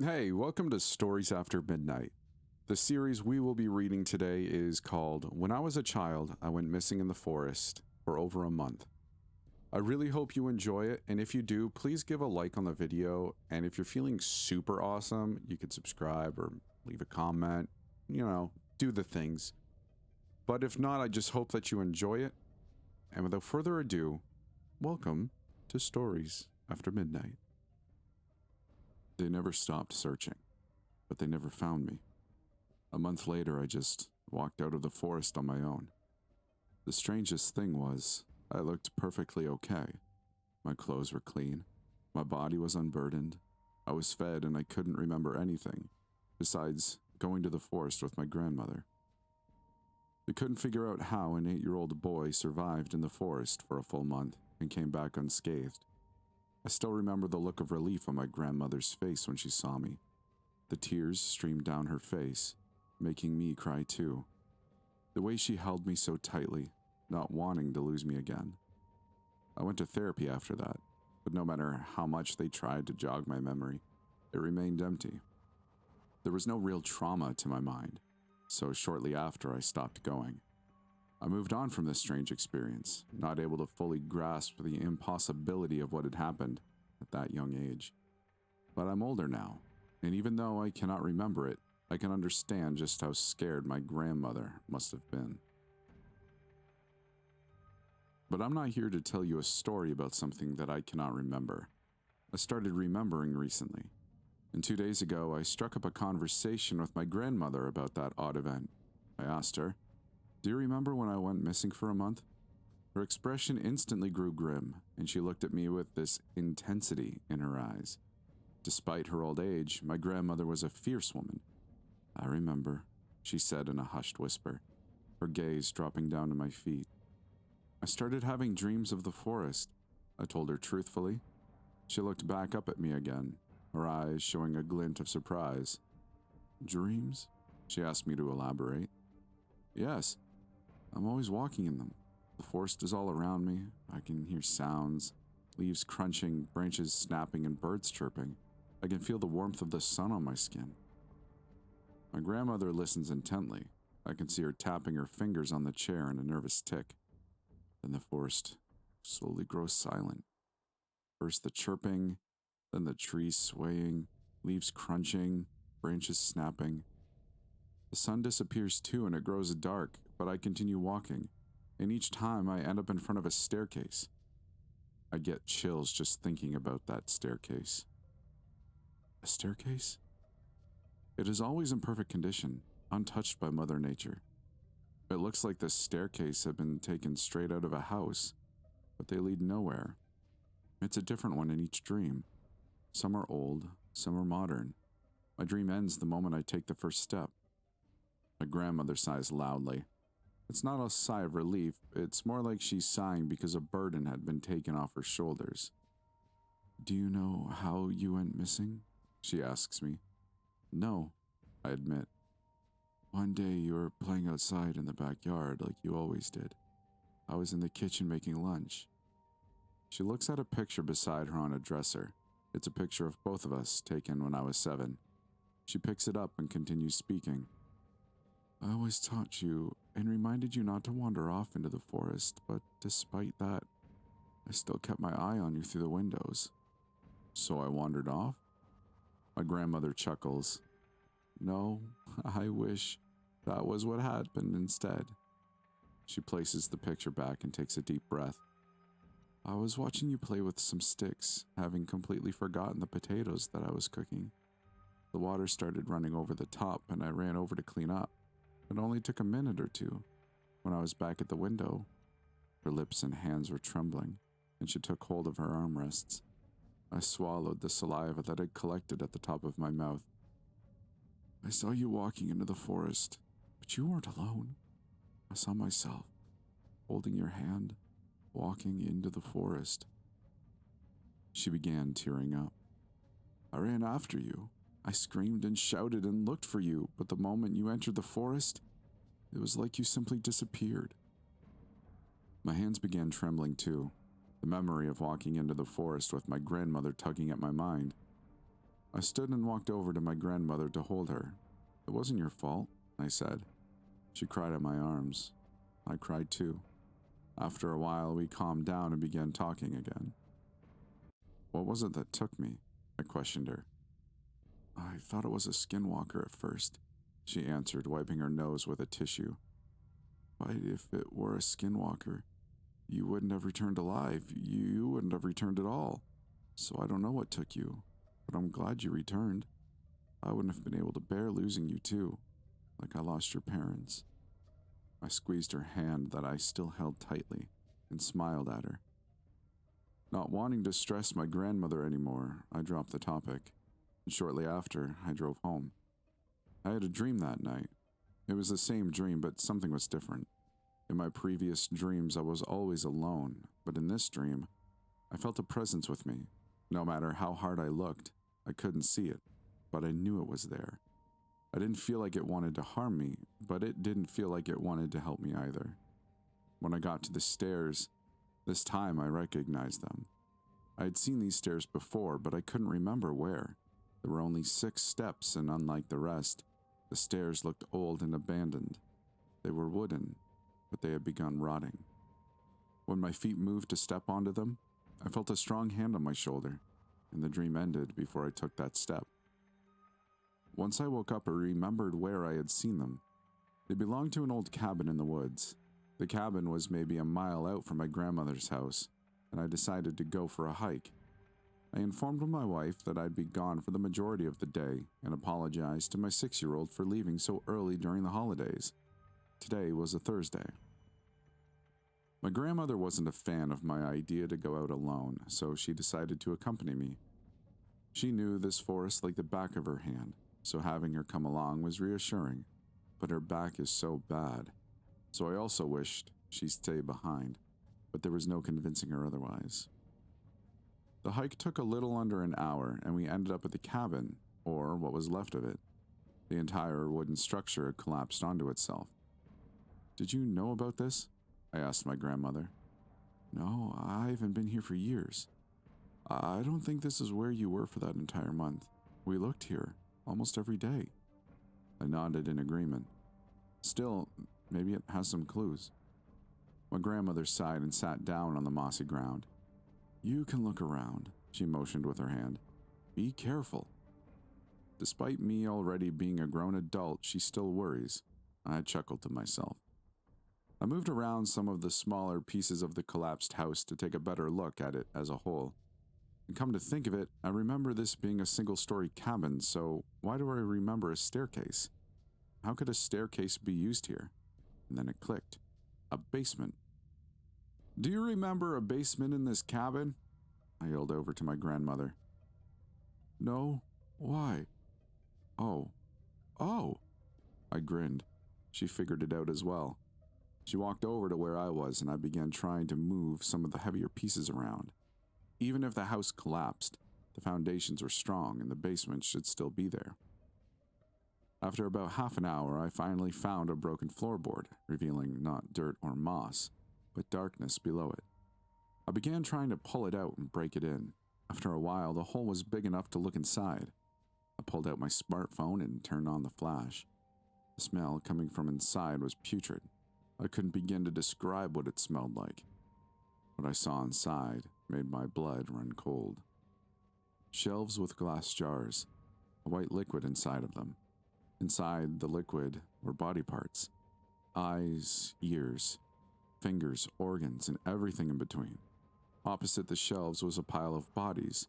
Hey, welcome to Stories After Midnight. The series we will be reading today is called When I Was a Child, I Went Missing in the Forest for Over a Month. I really hope you enjoy it, and if you do, please give a like on the video, and if you're feeling super awesome, you could subscribe or leave a comment, do the things. But if not, I just hope that you enjoy it, and without further ado, welcome to Stories After Midnight. They never stopped searching, but they never found me. A month later, I just walked out of the forest on my own. The strangest thing was, I looked perfectly okay. My clothes were clean, my body was unburdened, I was fed and I couldn't remember anything, besides going to the forest with my grandmother. They couldn't figure out how an 8-year-old boy survived in the forest for a full month and came back unscathed. I still remember the look of relief on my grandmother's face when she saw me. The tears streamed down her face, making me cry too. The way she held me so tightly, not wanting to lose me again. I went to therapy after that, but no matter how much they tried to jog my memory, it remained empty. There was no real trauma to my mind, so shortly after I stopped going. I moved on from this strange experience, not able to fully grasp the impossibility of what had happened at that young age. But I'm older now, and even though I cannot remember it, I can understand just how scared my grandmother must have been. But I'm not here to tell you a story about something that I cannot remember. I started remembering recently, and 2 days ago I struck up a conversation with my grandmother about that odd event. I asked her, "Do you remember when I went missing for a month?" Her expression instantly grew grim, and she looked at me with this intensity in her eyes. Despite her old age, my grandmother was a fierce woman. "I remember," she said in a hushed whisper, her gaze dropping down to my feet. "I started having dreams of the forest," I told her truthfully. She looked back up at me again, her eyes showing a glint of surprise. "Dreams?" she asked me to elaborate. "Yes. I'm always walking in them. The forest is all around me. I can hear sounds, leaves crunching, branches snapping, and birds chirping. I can feel the warmth of the sun on my skin." My grandmother listens intently. I can see her tapping her fingers on the chair in a nervous tick. Then the forest slowly grows silent. First the chirping, then the trees swaying, leaves crunching, branches snapping. The sun disappears too and it grows dark, but I continue walking, and each time I end up in front of a staircase. I get chills just thinking about that staircase. A staircase? It is always in perfect condition, untouched by Mother Nature. It looks like the staircase had been taken straight out of a house, but they lead nowhere. It's a different one in each dream. Some are old, some are modern. My dream ends the moment I take the first step. My grandmother sighs loudly. It's not a sigh of relief, it's more like she's sighing because a burden had been taken off her shoulders. "Do you know how you went missing?" she asks me. "No," I admit. "One day you were playing outside in the backyard like you always did. I was in the kitchen making lunch." She looks at a picture beside her on a dresser. It's a picture of both of us taken when I was 7. She picks it up and continues speaking. "I always taught you and reminded you not to wander off into the forest, but despite that, I still kept my eye on you through the windows." "So I wandered off?" My grandmother chuckles. "No, I wish that was what happened instead." She places the picture back and takes a deep breath. "I was watching you play with some sticks, having completely forgotten the potatoes that I was cooking. The water started running over the top and I ran over to clean up. It only took a minute or two. When I was back at the window," her lips and hands were trembling, and she took hold of her armrests. I swallowed the saliva that had collected at the top of my mouth. "I saw you walking into the forest, but you weren't alone. I saw myself, holding your hand, walking into the forest." She began tearing up. "I ran after you. I screamed and shouted and looked for you, but the moment you entered the forest, it was like you simply disappeared." My hands began trembling too, the memory of walking into the forest with my grandmother tugging at my mind. I stood and walked over to my grandmother to hold her. "It wasn't your fault," I said. She cried at my arms. I cried too. After a while, we calmed down and began talking again. "What was it that took me?" I questioned her. "I thought it was a skinwalker at first," she answered, wiping her nose with a tissue. "But if it were a skinwalker, you wouldn't have returned alive. You wouldn't have returned at all. So I don't know what took you, but I'm glad you returned. I wouldn't have been able to bear losing you too, like I lost your parents." I squeezed her hand that I still held tightly and smiled at her. Not wanting to stress my grandmother anymore, I dropped the topic, and shortly after, I drove home. I had a dream that night. It was the same dream, but something was different. In my previous dreams, I was always alone, but in this dream, I felt a presence with me. No matter how hard I looked, I couldn't see it, but I knew it was there. I didn't feel like it wanted to harm me, but it didn't feel like it wanted to help me either. When I got to the stairs, this time I recognized them. I had seen these stairs before, but I couldn't remember where. There were only 6 steps, and unlike the rest, the stairs looked old and abandoned. They were wooden, but they had begun rotting. When my feet moved to step onto them, I felt a strong hand on my shoulder, and the dream ended before I took that step. Once I woke up, I remembered where I had seen them. They belonged to an old cabin in the woods. The cabin was maybe a mile out from my grandmother's house, and I decided to go for a hike. I informed my wife that I'd be gone for the majority of the day and apologized to my 6-year-old for leaving so early during the holidays. Today was a Thursday. My grandmother wasn't a fan of my idea to go out alone, so she decided to accompany me. She knew this forest like the back of her hand, so having her come along was reassuring, but her back is so bad, so I also wished she'd stay behind, but there was no convincing her otherwise. The hike took a little under an hour, and we ended up at the cabin, or what was left of it. The entire wooden structure had collapsed onto itself. "Did you know about this?" I asked my grandmother. "No, I haven't been here for years. I don't think this is where you were for that entire month. We looked here almost every day." I nodded in agreement. "Still, maybe it has some clues." My grandmother sighed and sat down on the mossy ground. "You can look around," she motioned with her hand. "Be careful." Despite me already being a grown adult, she still worries. I chuckled to myself. I moved around some of the smaller pieces of the collapsed house to take a better look at it as a whole. And come to think of it, I remember this being a single-story cabin, so why do I remember a staircase? How could a staircase be used here? And then it clicked. A basement. "Do you remember a basement in this cabin?" I yelled over to my grandmother. "No, why?" Oh. I grinned. She figured it out as well. She walked over to where I was, and I began trying to move some of the heavier pieces around. Even if the house collapsed, the foundations were strong and the basement should still be there. After about half an hour, I finally found a broken floorboard, revealing not dirt or moss, but darkness below it. I began trying to pull it out and break it in. After a while, the hole was big enough to look inside. I pulled out my smartphone and turned on the flash. The smell coming from inside was putrid. I couldn't begin to describe what it smelled like. What I saw inside made my blood run cold. Shelves with glass jars, a white liquid inside of them. Inside the liquid were body parts. Eyes, ears, fingers, organs, and everything in between. Opposite the shelves was a pile of bodies,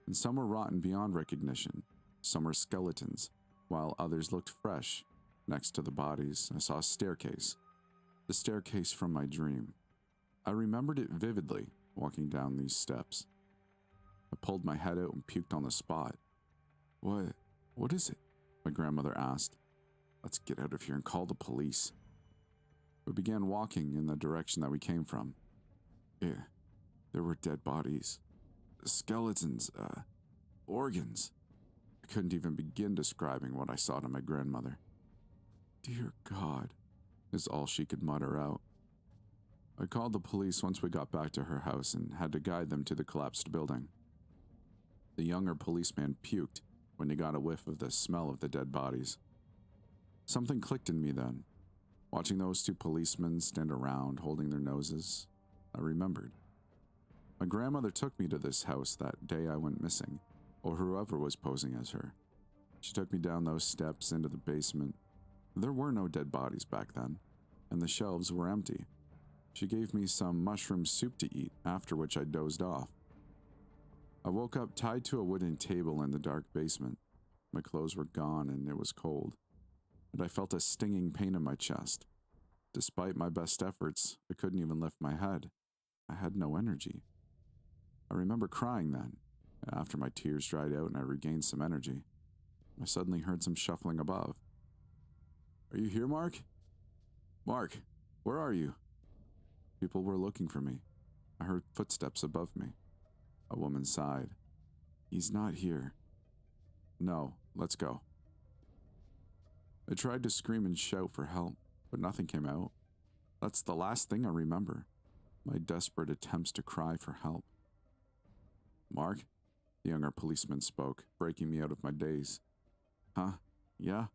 and some were rotten beyond recognition. Some were skeletons, while others looked fresh. Next to the bodies, I saw a staircase. The staircase from my dream. I remembered it vividly, walking down these steps. I pulled my head out and puked on the spot. What is it?" my grandmother asked. "Let's get out of here and call the police." We began walking in the direction that we came from. Yeah, there were dead bodies. Skeletons, organs. I couldn't even begin describing what I saw to my grandmother. "Dear God," is all she could mutter out. I called the police once we got back to her house and had to guide them to the collapsed building. The younger policeman puked, when they got a whiff of the smell of the dead bodies. Something clicked in me then. Watching those two policemen stand around holding their noses, I remembered. My grandmother took me to this house that day I went missing, or whoever was posing as her. She took me down those steps into the basement. There were no dead bodies back then, and the shelves were empty. She gave me some mushroom soup to eat, after which I dozed off. I woke up tied to a wooden table in the dark basement. My clothes were gone and it was cold, and I felt a stinging pain in my chest. Despite my best efforts, I couldn't even lift my head. I had no energy. I remember crying then. After my tears dried out and I regained some energy, I suddenly heard some shuffling above. "Are you here, Mark? Mark, where are you?" People were looking for me. I heard footsteps above me. A woman sighed. "He's not here." "No, let's go." I tried to scream and shout for help, but nothing came out. That's the last thing I remember, my desperate attempts to cry for help. "Mark?" The younger policeman spoke, breaking me out of my daze. "Huh? Yeah?"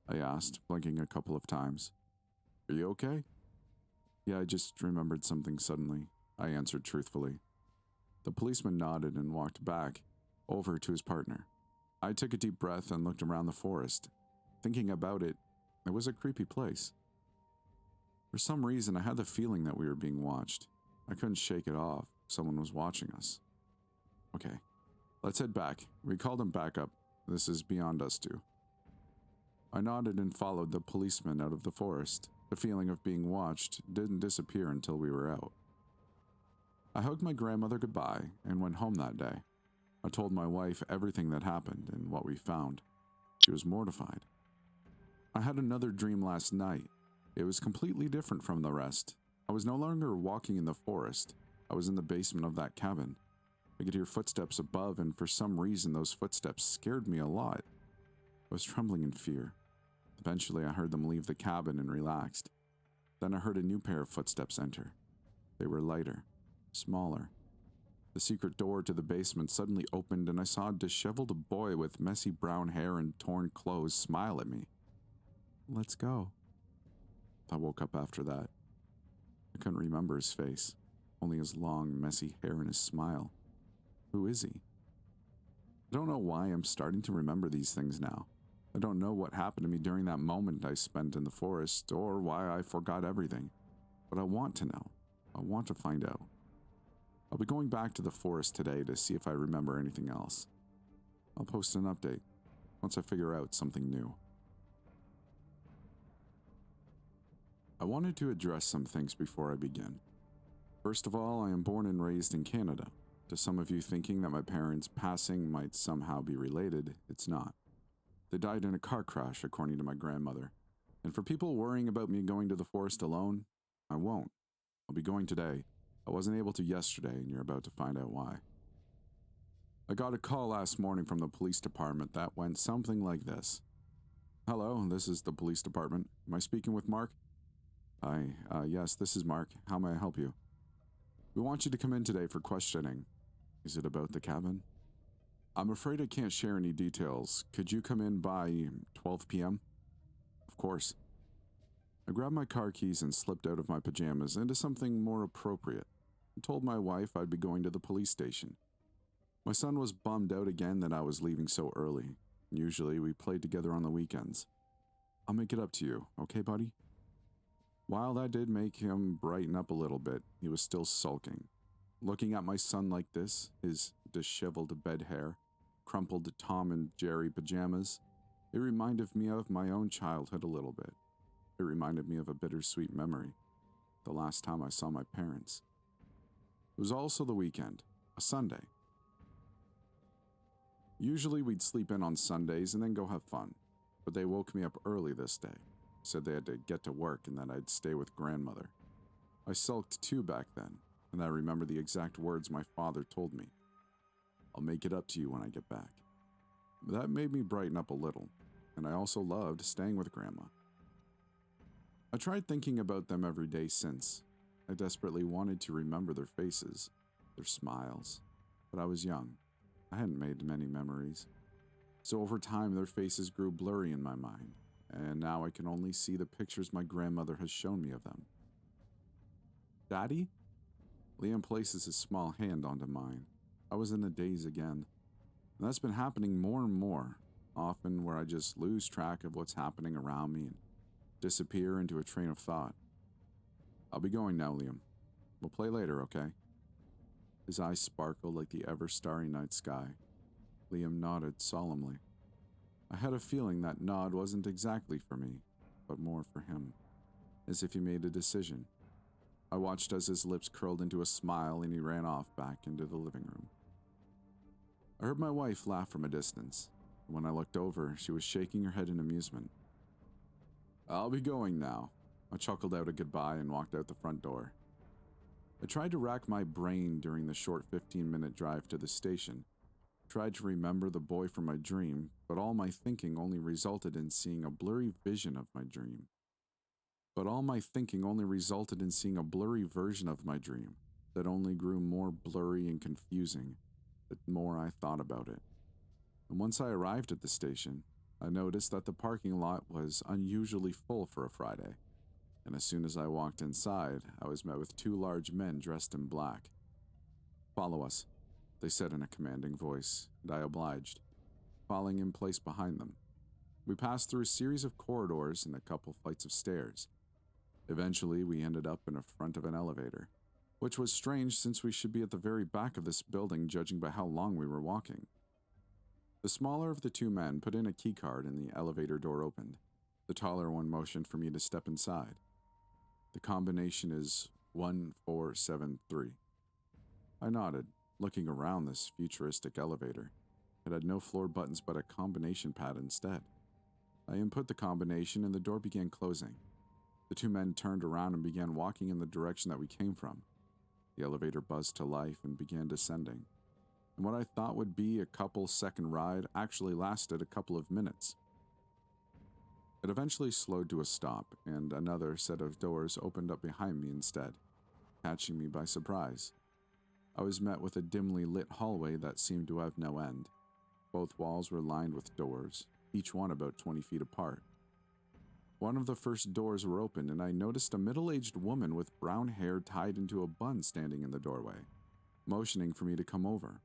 I asked, blinking a couple of times. "Are you okay?" "Yeah, I just remembered something suddenly," I answered truthfully. The policeman nodded and walked back, over to his partner. I took a deep breath and looked around the forest. Thinking about it, it was a creepy place. For some reason, I had the feeling that we were being watched. I couldn't shake it off. Someone was watching us. "Okay, let's head back. We called him back up. This is beyond us two." I nodded and followed the policeman out of the forest. The feeling of being watched didn't disappear until we were out. I hugged my grandmother goodbye and went home that day. I told my wife everything that happened and what we found. She was mortified. I had another dream last night. It was completely different from the rest. I was no longer walking in the forest. I was in the basement of that cabin. I could hear footsteps above, and for some reason those footsteps scared me a lot. I was trembling in fear. Eventually I heard them leave the cabin and relaxed. Then I heard a new pair of footsteps enter. They were lighter, smaller. The secret door to the basement suddenly opened and I saw a disheveled boy with messy brown hair and torn clothes smile at me. "Let's go." I woke up after that. I couldn't remember his face, only his long, messy hair and his smile. Who is he? I don't know why I'm starting to remember these things now. I don't know what happened to me during that moment I spent in the forest or why I forgot everything. But I want to know. I want to find out. I'll be going back to the forest today to see if I remember anything else. I'll post an update once I figure out something new. I wanted to address some things before I begin. First of all, I am born and raised in Canada. To some of you thinking that my parents' passing might somehow be related, it's not. They died in a car crash, according to my grandmother. And for people worrying about me going to the forest alone, I won't. I'll be going today. I wasn't able to yesterday, and you're about to find out why. I got a call last morning from the police department that went something like this. "Hello, this is the police department. Am I speaking with Mark?" "Hi, yes, this is Mark. How may I help you?" "We want you to come in today for questioning." "Is it about the cabin?" "I'm afraid I can't share any details. Could you come in by 12 p.m.? "Of course." I grabbed my car keys and slipped out of my pajamas into something more appropriate. I told my wife I'd be going to the police station. My son was bummed out again that I was leaving so early. Usually we played together on the weekends. "I'll make it up to you, okay, buddy?" While that did make him brighten up a little bit, he was still sulking. Looking at my son like this, his disheveled bed hair, crumpled Tom and Jerry pajamas, it reminded me of my own childhood a little bit. It reminded me of a bittersweet memory, the last time I saw my parents. It was also the weekend, a Sunday. Usually we'd sleep in on Sundays and then go have fun, but they woke me up early this day, said they had to get to work and that I'd stay with grandmother. I sulked too back then, and I remember the exact words my father told me. "I'll make it up to you when I get back." That made me brighten up a little, and I also loved staying with Grandma. I tried thinking about them every day since. I desperately wanted to remember their faces, their smiles, but I was young. I hadn't made many memories. So over time, their faces grew blurry in my mind, and now I can only see the pictures my grandmother has shown me of them. Daddy? Liam places his small hand onto mine. I was in a daze again. And that's been happening more and more, often where I just lose track of what's happening around me and disappear into a train of thought. I'll be going now, Liam. We'll play later, okay? His eyes sparkled like the ever-starry night sky. Liam nodded solemnly. I had a feeling that nod wasn't exactly for me, but more for him, as if he made a decision. I watched as his lips curled into a smile and he ran off back into the living room. I heard my wife laugh from a distance. When I looked over, she was shaking her head in amusement. I'll be going now. I chuckled out a goodbye and walked out the front door. I tried to rack my brain during the short 15-minute drive to the station. Tried to remember the boy from my dream, but all my thinking only resulted in seeing a blurry vision of my dream. But all my thinking only resulted in seeing a blurry version of my dream that only grew more blurry and confusing the more I thought about it. And once I arrived at the station, I noticed that the parking lot was unusually full for a Friday. And as soon as I walked inside, I was met with two large men dressed in black. Follow us, they said in a commanding voice, and I obliged, falling in place behind them. We passed through a series of corridors and a couple flights of stairs. Eventually, we ended up in the front of an elevator, which was strange since we should be at the very back of this building judging by how long we were walking. The smaller of the two men put in a keycard and the elevator door opened. The taller one motioned for me to step inside. The combination is 1473. I nodded, looking around this futuristic elevator. It had no floor buttons but a combination pad instead. I input the combination and the door began closing. The two men turned around and began walking in the direction that we came from. The elevator buzzed to life and began descending. And what I thought would be a couple-second ride actually lasted a couple of minutes. It eventually slowed to a stop, and another set of doors opened up behind me instead, catching me by surprise. I was met with a dimly lit hallway that seemed to have no end. Both walls were lined with doors, each one about 20 feet apart. One of the first doors were opened, and I noticed a middle-aged woman with brown hair tied into a bun standing in the doorway, motioning for me to come over.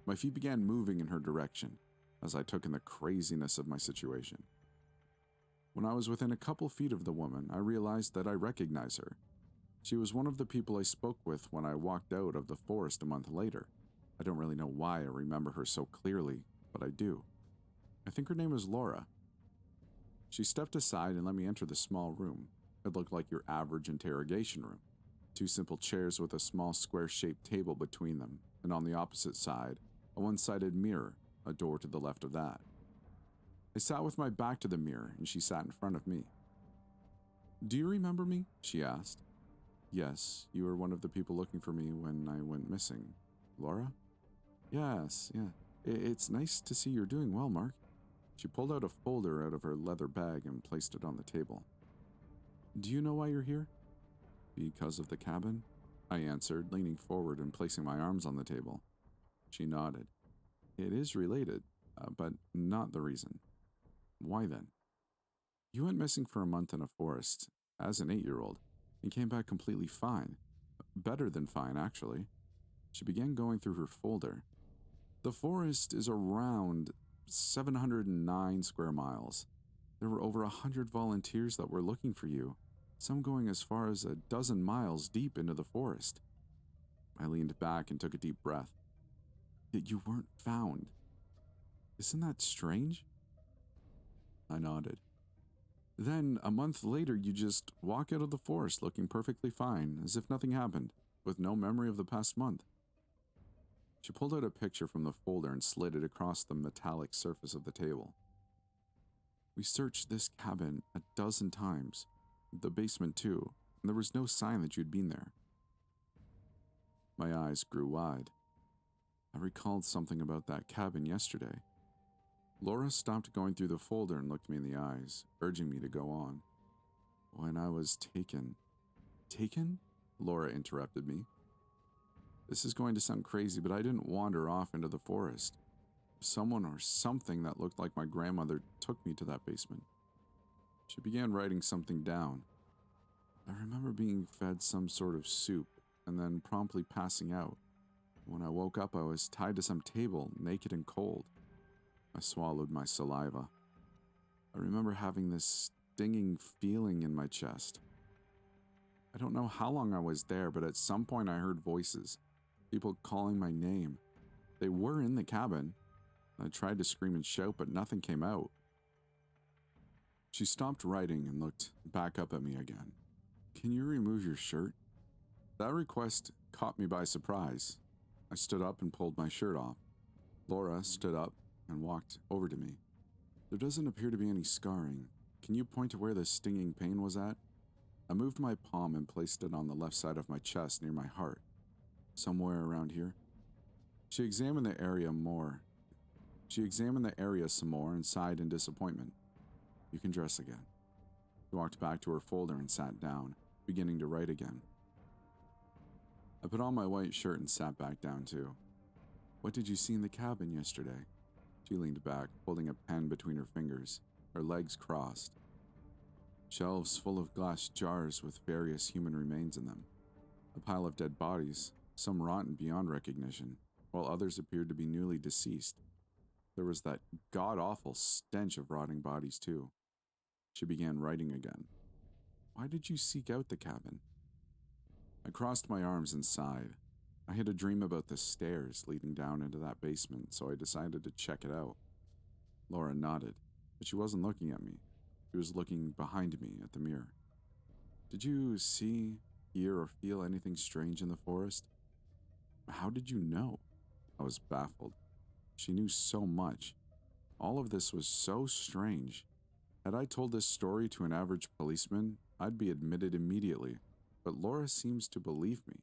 My feet began moving in her direction, as I took in the craziness of my situation. When I was within a couple feet of the woman, I realized that I recognized her. She was one of the people I spoke with when I walked out of the forest a month later. I don't really know why I remember her so clearly, but I do. I think her name was Laura. She stepped aside and let me enter the small room. It looked like your average interrogation room. Two simple chairs with a small square-shaped table between them, and on the opposite side, a one-sided mirror, a door to the left of that. I sat with my back to the mirror, and she sat in front of me. Do you remember me? She asked. Yes, you were one of the people looking for me when I went missing. Laura? Yes, yeah. It's nice to see you're doing well, Mark. She pulled out a folder out of her leather bag and placed it on the table. Do you know why you're here? Because of the cabin? I answered, leaning forward and placing my arms on the table. She nodded. It is related, but not the reason. Why then? You went missing for a month in a forest, as an 8-year-old, and came back completely fine. Better than fine, actually. She began going through her folder. The forest is around 709 square miles. There were over 100 volunteers that were looking for you, some going as far as a dozen miles deep into the forest. I leaned back and took a deep breath. Yet you weren't found. Isn't that strange? I nodded. Then, a month later, you just walk out of the forest looking perfectly fine, as if nothing happened, with no memory of the past month. She pulled out a picture from the folder and slid it across the metallic surface of the table. We searched this cabin a dozen times, the basement too, and there was no sign that you'd been there. My eyes grew wide. I recalled something about that cabin yesterday. Laura stopped going through the folder and looked me in the eyes, urging me to go on. When I was taken... Taken? Laura interrupted me. This is going to sound crazy, but I didn't wander off into the forest. Someone or something that looked like my grandmother took me to that basement. She began writing something down. I remember being fed some sort of soup and then promptly passing out. When I woke up, I was tied to some table, naked and cold. I swallowed my saliva. I remember having this stinging feeling in my chest. I don't know how long I was there, but at some point I heard voices, people calling my name. They were in the cabin. I tried to scream and shout, but nothing came out. She stopped writing and looked back up at me again. Can you remove your shirt? That request caught me by surprise. I stood up and pulled my shirt off. Laura stood up and walked over to me. There doesn't appear to be any scarring. Can you point to where the stinging pain was at? I moved my palm and placed it on the left side of my chest near my heart. Somewhere around here. She examined the area some more and sighed in disappointment. You can dress again. She walked back to her folder and sat down, beginning to write again. I put on my white shirt and sat back down too. What did you see in the cabin yesterday? She leaned back, holding a pen between her fingers, her legs crossed. Shelves full of glass jars with various human remains in them. A pile of dead bodies, some rotten beyond recognition, while others appeared to be newly deceased. There was that god-awful stench of rotting bodies too. She began writing again. Why did you seek out the cabin? I crossed my arms and sighed. I had a dream about the stairs leading down into that basement, so I decided to check it out. Laura nodded, but she wasn't looking at me. She was looking behind me at the mirror. Did you see, hear, or feel anything strange in the forest? How did you know? I was baffled. She knew so much. All of this was so strange. Had I told this story to an average policeman, I'd be admitted immediately. But Laura seems to believe me.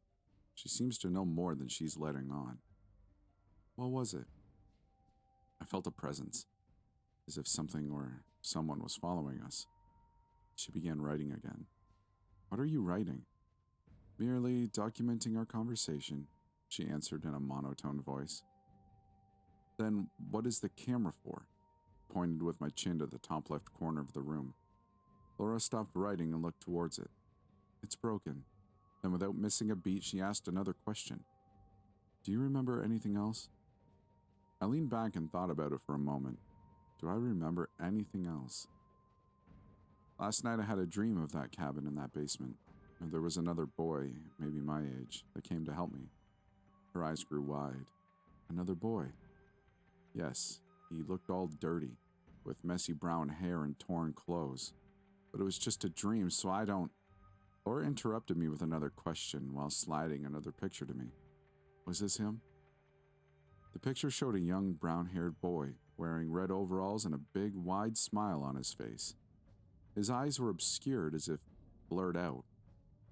She seems to know more than she's letting on. What was it? I felt a presence, as if something or someone was following us. She began writing again. What are you writing? Merely documenting our conversation, she answered in a monotone voice. Then what is the camera for? Pointed with my chin to the top left corner of the room. Laura stopped writing and looked towards it. It's broken. Then without missing a beat, she asked another question. Do you remember anything else? I leaned back and thought about it for a moment. Do I remember anything else? Last night I had a dream of that cabin in that basement. There was another boy, maybe my age, that came to help me. Her eyes grew wide. Another boy. Yes, he looked all dirty, with messy brown hair and torn clothes. But it was just a dream, so I don't... Laura interrupted me with another question while sliding another picture to me. Was this him? The picture showed a young brown-haired boy wearing red overalls and a big, wide smile on his face. His eyes were obscured as if blurred out.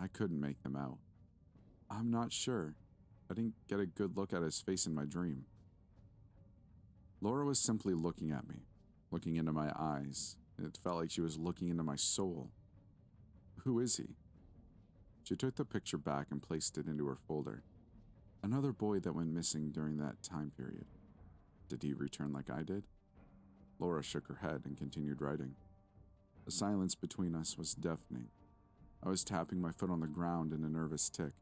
I couldn't make them out. I'm not sure. I didn't get a good look at his face in my dream. Laura was simply looking at me, looking into my eyes. It felt like she was looking into my soul. Who is he? She took the picture back and placed it into her folder. Another boy that went missing during that time period. Did he return like I did? Laura shook her head and continued writing. The silence between us was deafening. I was tapping my foot on the ground in a nervous tick.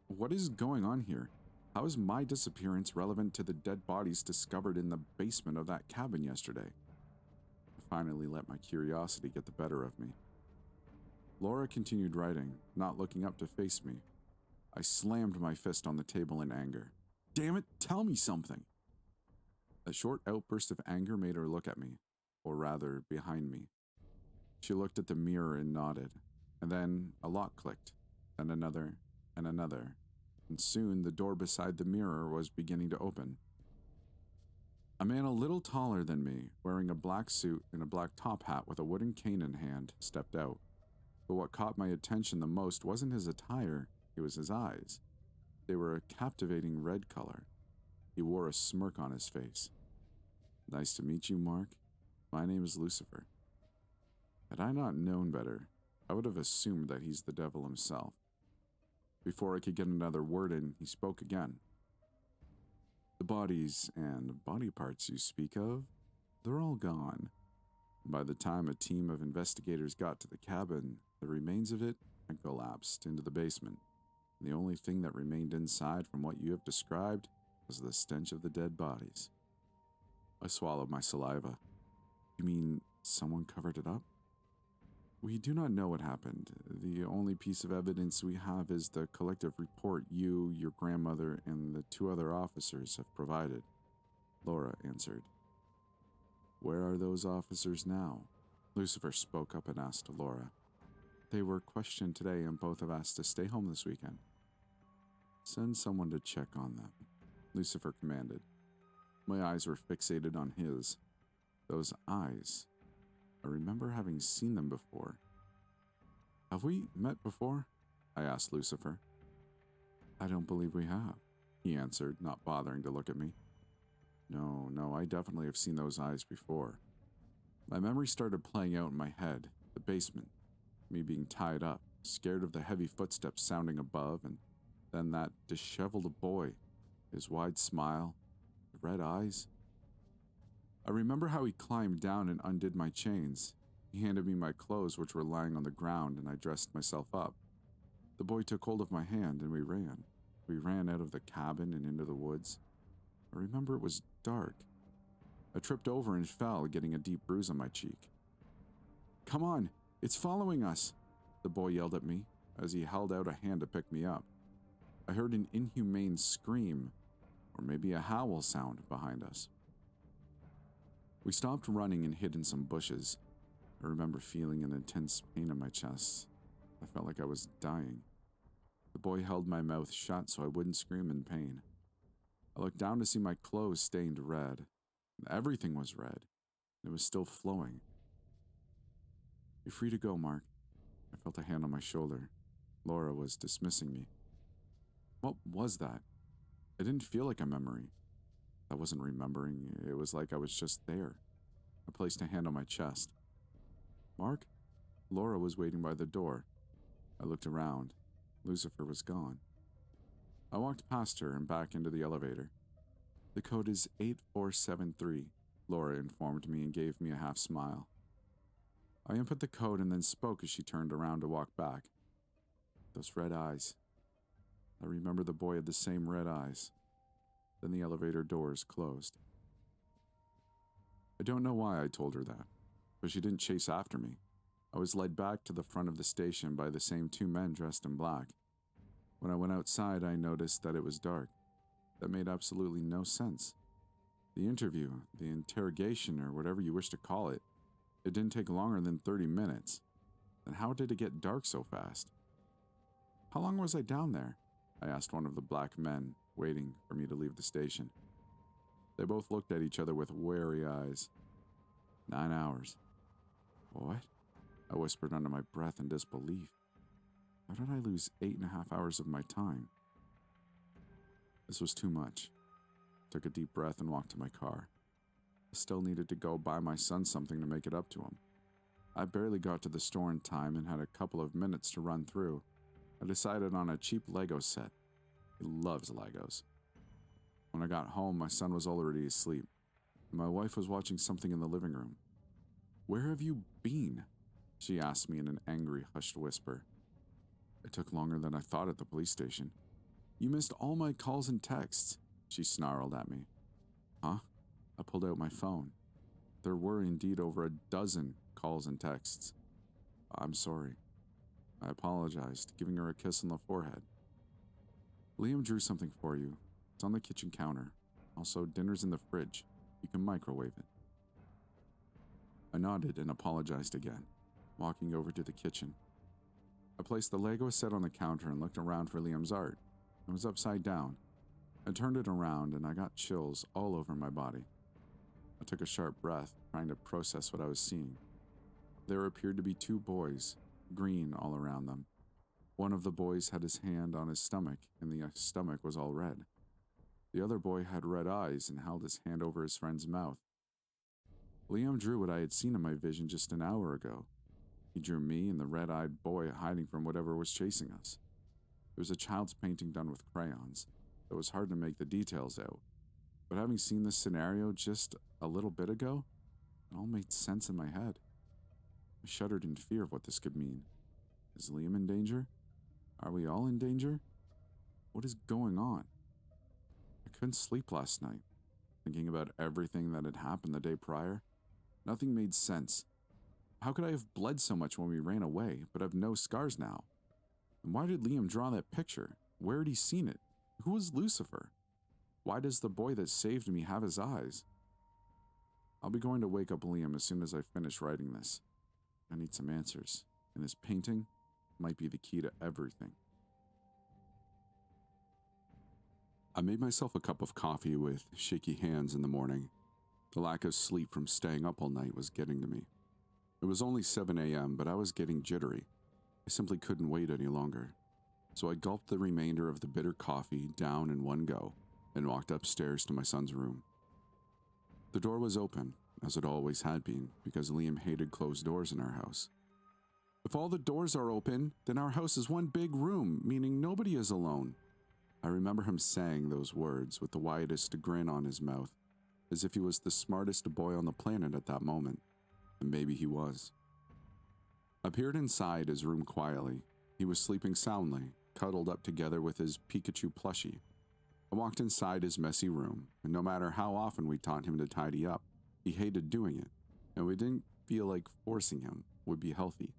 What is going on here? How is my disappearance relevant to the dead bodies discovered in the basement of that cabin yesterday? I finally let my curiosity get the better of me. Laura continued writing, not looking up to face me. I slammed my fist on the table in anger. Damn it, tell me something! A short outburst of anger made her look at me, or rather, behind me. She looked at the mirror and nodded, and then a lock clicked, then another, and soon the door beside the mirror was beginning to open. A man a little taller than me, wearing a black suit and a black top hat with a wooden cane in hand, stepped out. But what caught my attention the most wasn't his attire, it was his eyes. They were a captivating red color. He wore a smirk on his face. Nice to meet you, Mark. My name is Lucifer. Had I not known better, I would have assumed that he's the devil himself. Before I could get another word in, he spoke again. The bodies and body parts you speak of, they're all gone. By the time a team of investigators got to the cabin, the remains of it had collapsed into the basement. The only thing that remained inside from what you have described was the stench of the dead bodies. I swallowed my saliva. You mean someone covered it up? We do not know what happened. The only piece of evidence we have is the collective report you, your grandmother, and the 2 other officers have provided, Laura answered. Where are those officers now? Lucifer spoke up and asked Laura. They were questioned today and both have asked to stay home this weekend. Send someone to check on them, Lucifer commanded. My eyes were fixated on his. Those eyes. I remember having seen them before. Have we met before? I asked Lucifer. I don't believe we have, he answered, not bothering to look at me. No, I definitely have seen those eyes before. My memory started playing out in my head, the basement, me being tied up, scared of the heavy footsteps sounding above, and then that disheveled boy, his wide smile, the red eyes. I remember how he climbed down and undid my chains. He handed me my clothes, which were lying on the ground, and I dressed myself up. The boy took hold of my hand and we ran. We ran out of the cabin and into the woods. I remember it was dark. I tripped over and fell, getting a deep bruise on my cheek. Come on, it's following us, the boy yelled at me as he held out a hand to pick me up. I heard an inhumane scream, or maybe a howl sound behind us. We stopped running and hid in some bushes. I remember feeling an intense pain in my chest. I felt like I was dying. The boy held my mouth shut so I wouldn't scream in pain. I looked down to see my clothes stained red. Everything was red. It was still flowing. You're free to go, Mark. I felt a hand on my shoulder. Laura was dismissing me. What was that? It didn't feel like a memory. I wasn't remembering. It was like I was just there. I placed a hand on my chest. Mark? Laura was waiting by the door. I looked around. Lucifer was gone. I walked past her and back into the elevator. The code is 8473, Laura informed me and gave me a half smile. I input the code and then spoke as she turned around to walk back. Those red eyes. I remember the boy had the same red eyes. Then the elevator doors closed. I don't know why I told her that, but she didn't chase after me. I was led back to the front of the station by the same 2 men dressed in black. When I went outside, I noticed that it was dark. That made absolutely no sense. The interview, the interrogation, or whatever you wish to call it, it didn't take longer than 30 minutes. Then how did it get dark so fast? How long was I down there? I asked one of the black men, waiting for me to leave the station. They both looked at each other with wary eyes. 9 hours. What? I whispered under my breath in disbelief. How did I lose 8.5 hours of my time? This was too much. I took a deep breath and walked to my car. I still needed to go buy my son something to make it up to him. I barely got to the store in time and had a couple of minutes to run through. I decided on a cheap Lego set. He loves Legos. When I got home, my son was already asleep. My wife was watching something in the living room. Where have you been? She asked me in an angry, hushed whisper. It took longer than I thought at the police station. You missed all my calls and texts, she snarled at me. Huh? I pulled out my phone. There were indeed over a dozen calls and texts. I'm sorry. I apologized, giving her a kiss on the forehead. Liam drew something for you. It's on the kitchen counter. Also, dinner's in the fridge. You can microwave it. I nodded and apologized again, walking over to the kitchen. I placed the Lego set on the counter and looked around for Liam's art. It was upside down. I turned it around and I got chills all over my body. I took a sharp breath, trying to process what I was seeing. There appeared to be 2 boys, green all around them. One of the boys had his hand on his stomach, and the stomach was all red. The other boy had red eyes and held his hand over his friend's mouth. Liam drew what I had seen in my vision just an hour ago. He drew me and the red-eyed boy hiding from whatever was chasing us. It was a child's painting done with crayons. It was hard to make the details out. But having seen this scenario just a little bit ago, it all made sense in my head. I shuddered in fear of what this could mean. Is Liam in danger? Are we all in danger? What is going on? I couldn't sleep last night, thinking about everything that had happened the day prior. Nothing made sense. How could I have bled so much when we ran away, but have no scars now? And why did Liam draw that picture? Where had he seen it? Who was Lucifer? Why does the boy that saved me have his eyes? I'll be going to wake up Liam as soon as I finish writing this. I need some answers, and his painting might be the key to everything. I made myself a cup of coffee with shaky hands in the morning. The lack of sleep from staying up all night was getting to me. It was only 7 a.m., but I was getting jittery. I simply couldn't wait any longer. So I gulped the remainder of the bitter coffee down in one go and walked upstairs to my son's room. The door was open, as it always had been, because Liam hated closed doors in our house. If all the doors are open, then our house is one big room, meaning nobody is alone. I remember him saying those words with the widest grin on his mouth, as if he was the smartest boy on the planet at that moment, and maybe he was. I peered inside his room quietly. He was sleeping soundly, cuddled up together with his Pikachu plushie. I walked inside his messy room, and no matter how often we taught him to tidy up, he hated doing it, and we didn't feel like forcing him would be healthy.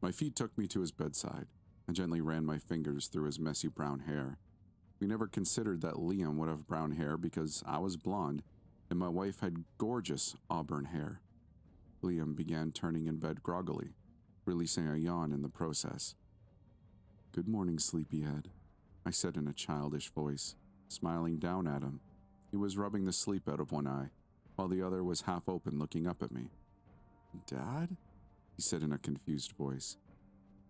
My feet took me to his bedside. I gently ran my fingers through his messy brown hair. We never considered that Liam would have brown hair because I was blonde, and my wife had gorgeous auburn hair. Liam began turning in bed groggily, releasing a yawn in the process. "Good morning, sleepyhead," I said in a childish voice, smiling down at him. He was rubbing the sleep out of one eye, while the other was half open looking up at me. "Dad?" he said in a confused voice.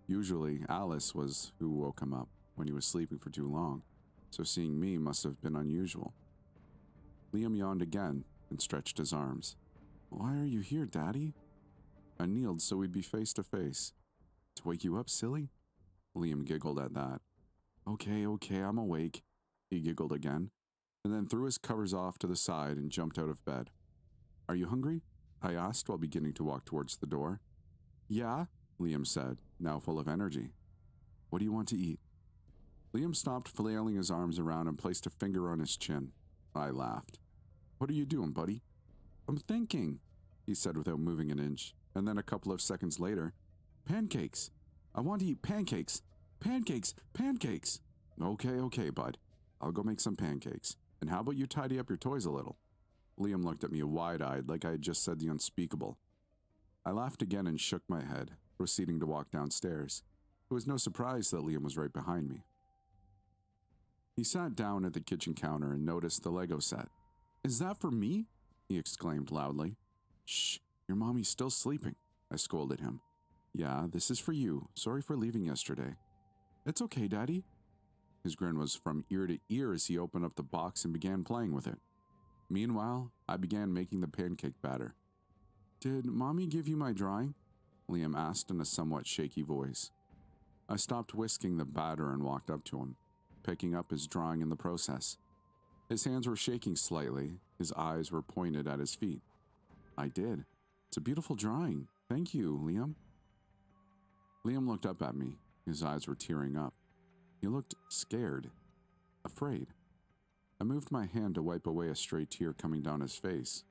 Usually, Alice was who woke him up when he was sleeping for too long, so seeing me must have been unusual. Liam yawned again and stretched his arms. "Why are you here, Daddy?" I kneeled so we'd be face to face. "To wake you up, silly?" Liam giggled at that. Okay, I'm awake," he giggled again, and then threw his covers off to the side and jumped out of bed. "Are you hungry?" I asked while beginning to walk towards the door. "Yeah," Liam said, now full of energy. "What do you want to eat?" Liam stopped flailing his arms around and placed a finger on his chin. I laughed. "What are you doing, buddy?" "I'm thinking," he said without moving an inch, and then a couple of seconds later, "Pancakes! I want to eat pancakes! Pancakes! Pancakes!" Okay, bud. I'll go make some pancakes. And how about you tidy up your toys a little?" Liam looked at me wide-eyed like I had just said the unspeakable. I laughed again and shook my head, proceeding to walk downstairs. It was no surprise that Liam was right behind me. He sat down at the kitchen counter and noticed the Lego set. "Is that for me?" he exclaimed loudly. "Shh, your mommy's still sleeping," I scolded him. "Yeah, this is for you. Sorry for leaving yesterday." "It's okay, Daddy." His grin was from ear to ear as he opened up the box and began playing with it. Meanwhile, I began making the pancake batter. "Did Mommy give you my drawing?" Liam asked in a somewhat shaky voice. I stopped whisking the batter and walked up to him, picking up his drawing in the process. His hands were shaking slightly, his eyes were pointed at his feet. "I did. It's a beautiful drawing. Thank you, Liam." Liam looked up at me. His eyes were tearing up. He looked scared, afraid. I moved my hand to wipe away a stray tear coming down his face.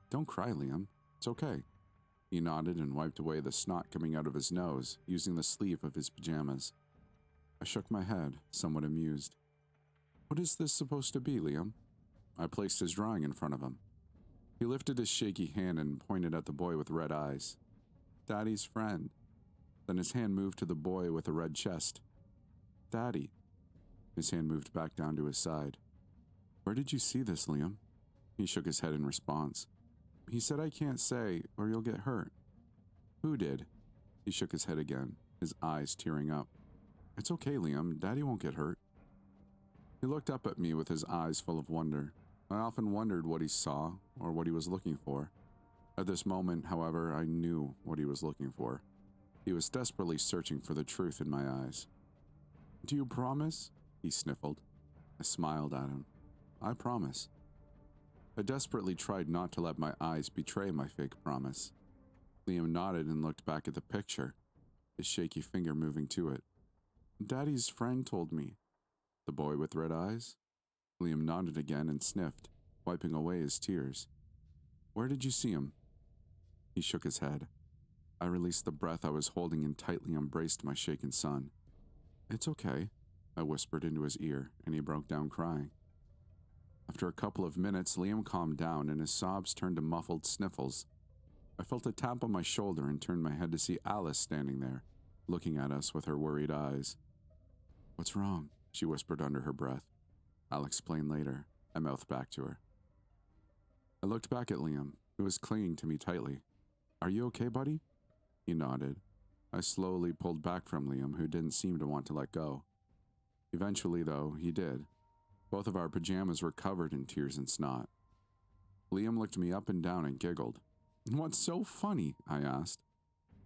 "Don't cry, Liam. It's okay." He nodded and wiped away the snot coming out of his nose, using the sleeve of his pajamas. I shook my head, somewhat amused. "What is this supposed to be, Liam?" I placed his drawing in front of him. He lifted his shaky hand and pointed at the boy with red eyes. "Daddy's friend." Then his hand moved to the boy with a red chest. "Daddy." His hand moved back down to his side. "Where did you see this, Liam?" He shook his head in response. "He said I can't say, or you'll get hurt." "Who did?" He shook his head again, his eyes tearing up. "It's okay, Liam. Daddy won't get hurt." He looked up at me with his eyes full of wonder. I often wondered what he saw, or what he was looking for. At this moment, however, I knew what he was looking for. He was desperately searching for the truth in my eyes. "Do you promise?" he sniffled. I smiled at him. I promise." I desperately tried not to let my eyes betray my fake promise. Liam nodded and looked back at the picture, his shaky finger moving to it. "Daddy's friend told me." "The boy with red eyes?" Liam nodded again and sniffed, wiping away his tears. "Where did you see him?" He shook his head. I released the breath I was holding and tightly embraced my shaken son. "It's okay," I whispered into his ear, and he broke down crying. After a couple of minutes, Liam calmed down and his sobs turned to muffled sniffles. I felt a tap on my shoulder and turned my head to see Alice standing there, looking at us with her worried eyes. "What's wrong?" she whispered under her breath. "I'll explain later," I mouthed back to her. I looked back at Liam, who was clinging to me tightly. "Are you okay, buddy?" He nodded. I slowly pulled back from Liam, who didn't seem to want to let go. Eventually, though, he did. Both of our pajamas were covered in tears and snot. Liam looked me up and down and giggled. "What's so funny?" I asked.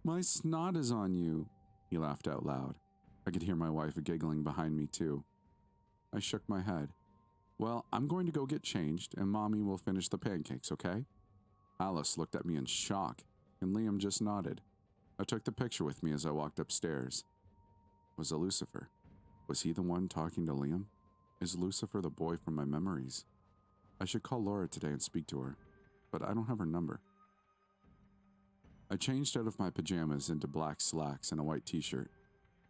"My snot is on you." He laughed out loud. I could hear my wife giggling behind me, too. I shook my head. "Well, I'm going to go get changed, and Mommy will finish the pancakes, okay?" Alice looked at me in shock, and Liam just nodded. I took the picture with me as I walked upstairs. Was it Lucifer? Was he the one talking to Liam? Is Lucifer the boy from my memories? I should call Laura today and speak to her, but I don't have her number. I changed out of my pajamas into black slacks and a white t-shirt,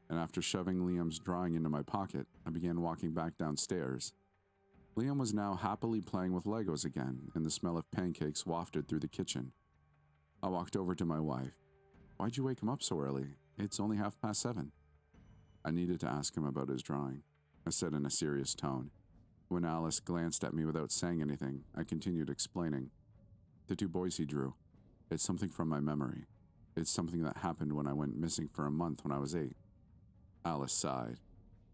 and after shoving Liam's drawing into my pocket, I began walking back downstairs. Liam was now happily playing with Legos again, and the smell of pancakes wafted through the kitchen. I walked over to my wife. "Why'd you wake him up so early? It's only 7:30. I needed to ask him about his drawing, I said in a serious tone. When Alice glanced at me without saying anything, I continued explaining. "The two boys he drew. It's something from my memory. It's something that happened when I went missing for a month when I was 8. Alice sighed.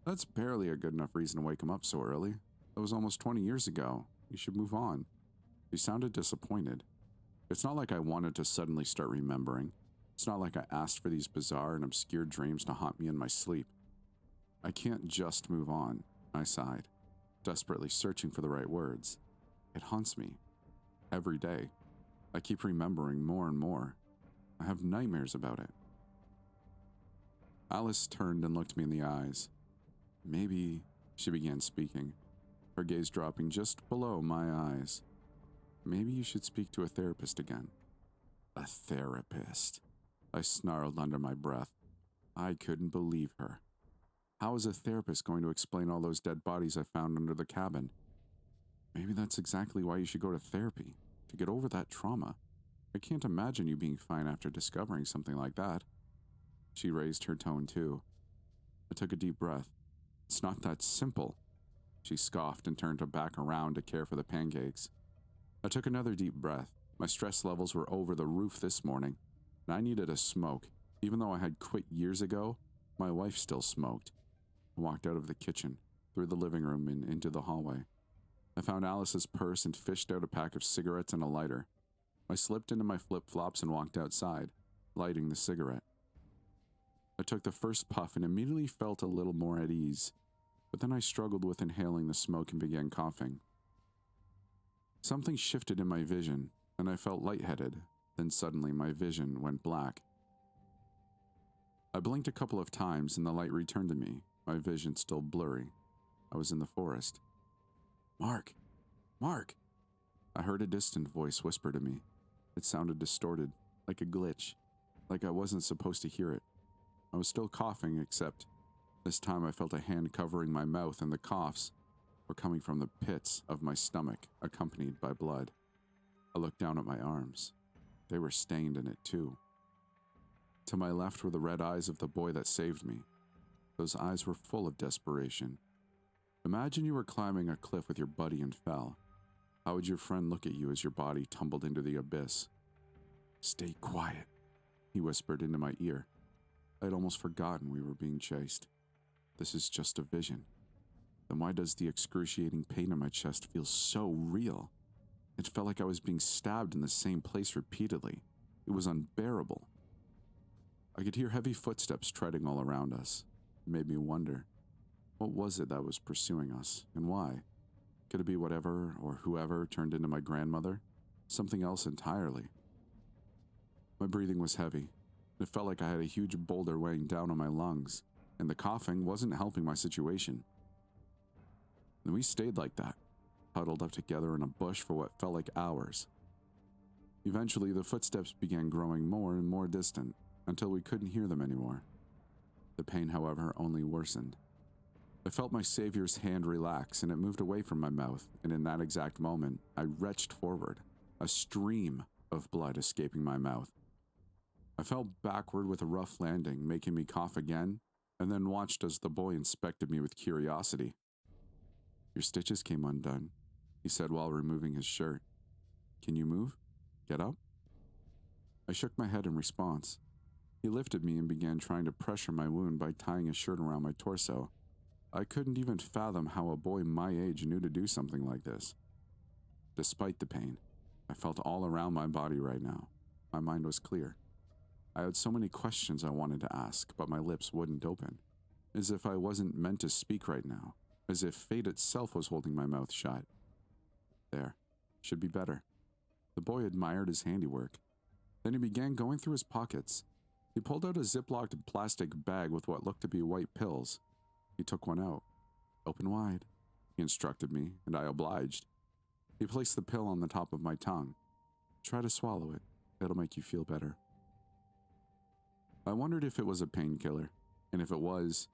"That's barely a good enough reason to wake him up so early. That was almost 20 years ago. You should move on." She sounded disappointed. It's not like I wanted to suddenly start remembering. It's not like I asked for these bizarre and obscure dreams to haunt me in my sleep. "I can't just move on," I sighed, desperately searching for the right words. "It haunts me. Every day. I keep remembering more and more. I have nightmares about it." Alice turned and looked me in the eyes. "Maybe," she began speaking, her gaze dropping just below my eyes. "Maybe you should speak to a therapist again." "A therapist?" I snarled under my breath. I couldn't believe her. How was a therapist going to explain all those dead bodies I found under the cabin? "Maybe that's exactly why you should go to therapy, to get over that trauma. I can't imagine you being fine after discovering something like that." She raised her tone too. I took a deep breath. "It's not that simple." She scoffed and turned her back around to care for the pancakes. I took another deep breath. My stress levels were over the roof this morning, and I needed a smoke. Even though I had quit years ago, my wife still smoked. I walked out of the kitchen, through the living room and into the hallway. I found Alice's purse and fished out a pack of cigarettes and a lighter. I slipped into my flip-flops and walked outside, lighting the cigarette. I took the first puff and immediately felt a little more at ease, but then I struggled with inhaling the smoke and began coughing. Something shifted in my vision, and I felt lightheaded. Then suddenly my vision went black. I blinked a couple of times and the light returned to me, my vision still blurry. I was in the forest. "Mark! Mark!" I heard a distant voice whisper to me. It sounded distorted, like a glitch, like I wasn't supposed to hear it. I was still coughing, except this time I felt a hand covering my mouth and the coughs were coming from the pits of my stomach, accompanied by blood. I looked down at my arms. They were stained in it too. To my left were the red eyes of the boy that saved me. Those eyes were full of desperation. Imagine you were climbing a cliff with your buddy and fell. How would your friend look at you as your body tumbled into the abyss? "Stay quiet," he whispered into my ear. I had almost forgotten we were being chased. This is just a vision. Then why does the excruciating pain in my chest feel so real? It felt like I was being stabbed in the same place repeatedly. It was unbearable. I could hear heavy footsteps treading all around us. It made me wonder, what was it that was pursuing us, and why? Could it be whatever or whoever turned into my grandmother? Something else entirely. My breathing was heavy. It felt like I had a huge boulder weighing down on my lungs, and the coughing wasn't helping my situation. And we stayed like that, huddled up together in a bush for what felt like hours. Eventually, the footsteps began growing more and more distant until we couldn't hear them anymore. The pain, however, only worsened. I felt my savior's hand relax and it moved away from my mouth, and in that exact moment, I retched forward, a stream of blood escaping my mouth. I fell backward with a rough landing, making me cough again, and then watched as the boy inspected me with curiosity. "Your stitches came undone," he said while removing his shirt. "Can you move? Get up?" I shook my head in response. He lifted me and began trying to pressure my wound by tying his shirt around my torso. I couldn't even fathom how a boy my age knew to do something like this. Despite the pain, I felt all around my body right now. My mind was clear. I had so many questions I wanted to ask, but my lips wouldn't open. As if I wasn't meant to speak right now. As if fate itself was holding my mouth shut. There. Should be better. The boy admired his handiwork. Then he began going through his pockets. He pulled out a ziplocked plastic bag with what looked to be white pills. He took one out. "Open wide," he instructed me, and I obliged. He placed the pill on the top of my tongue. "Try to swallow it. It'll make you feel better." I wondered if it was a painkiller, and if it was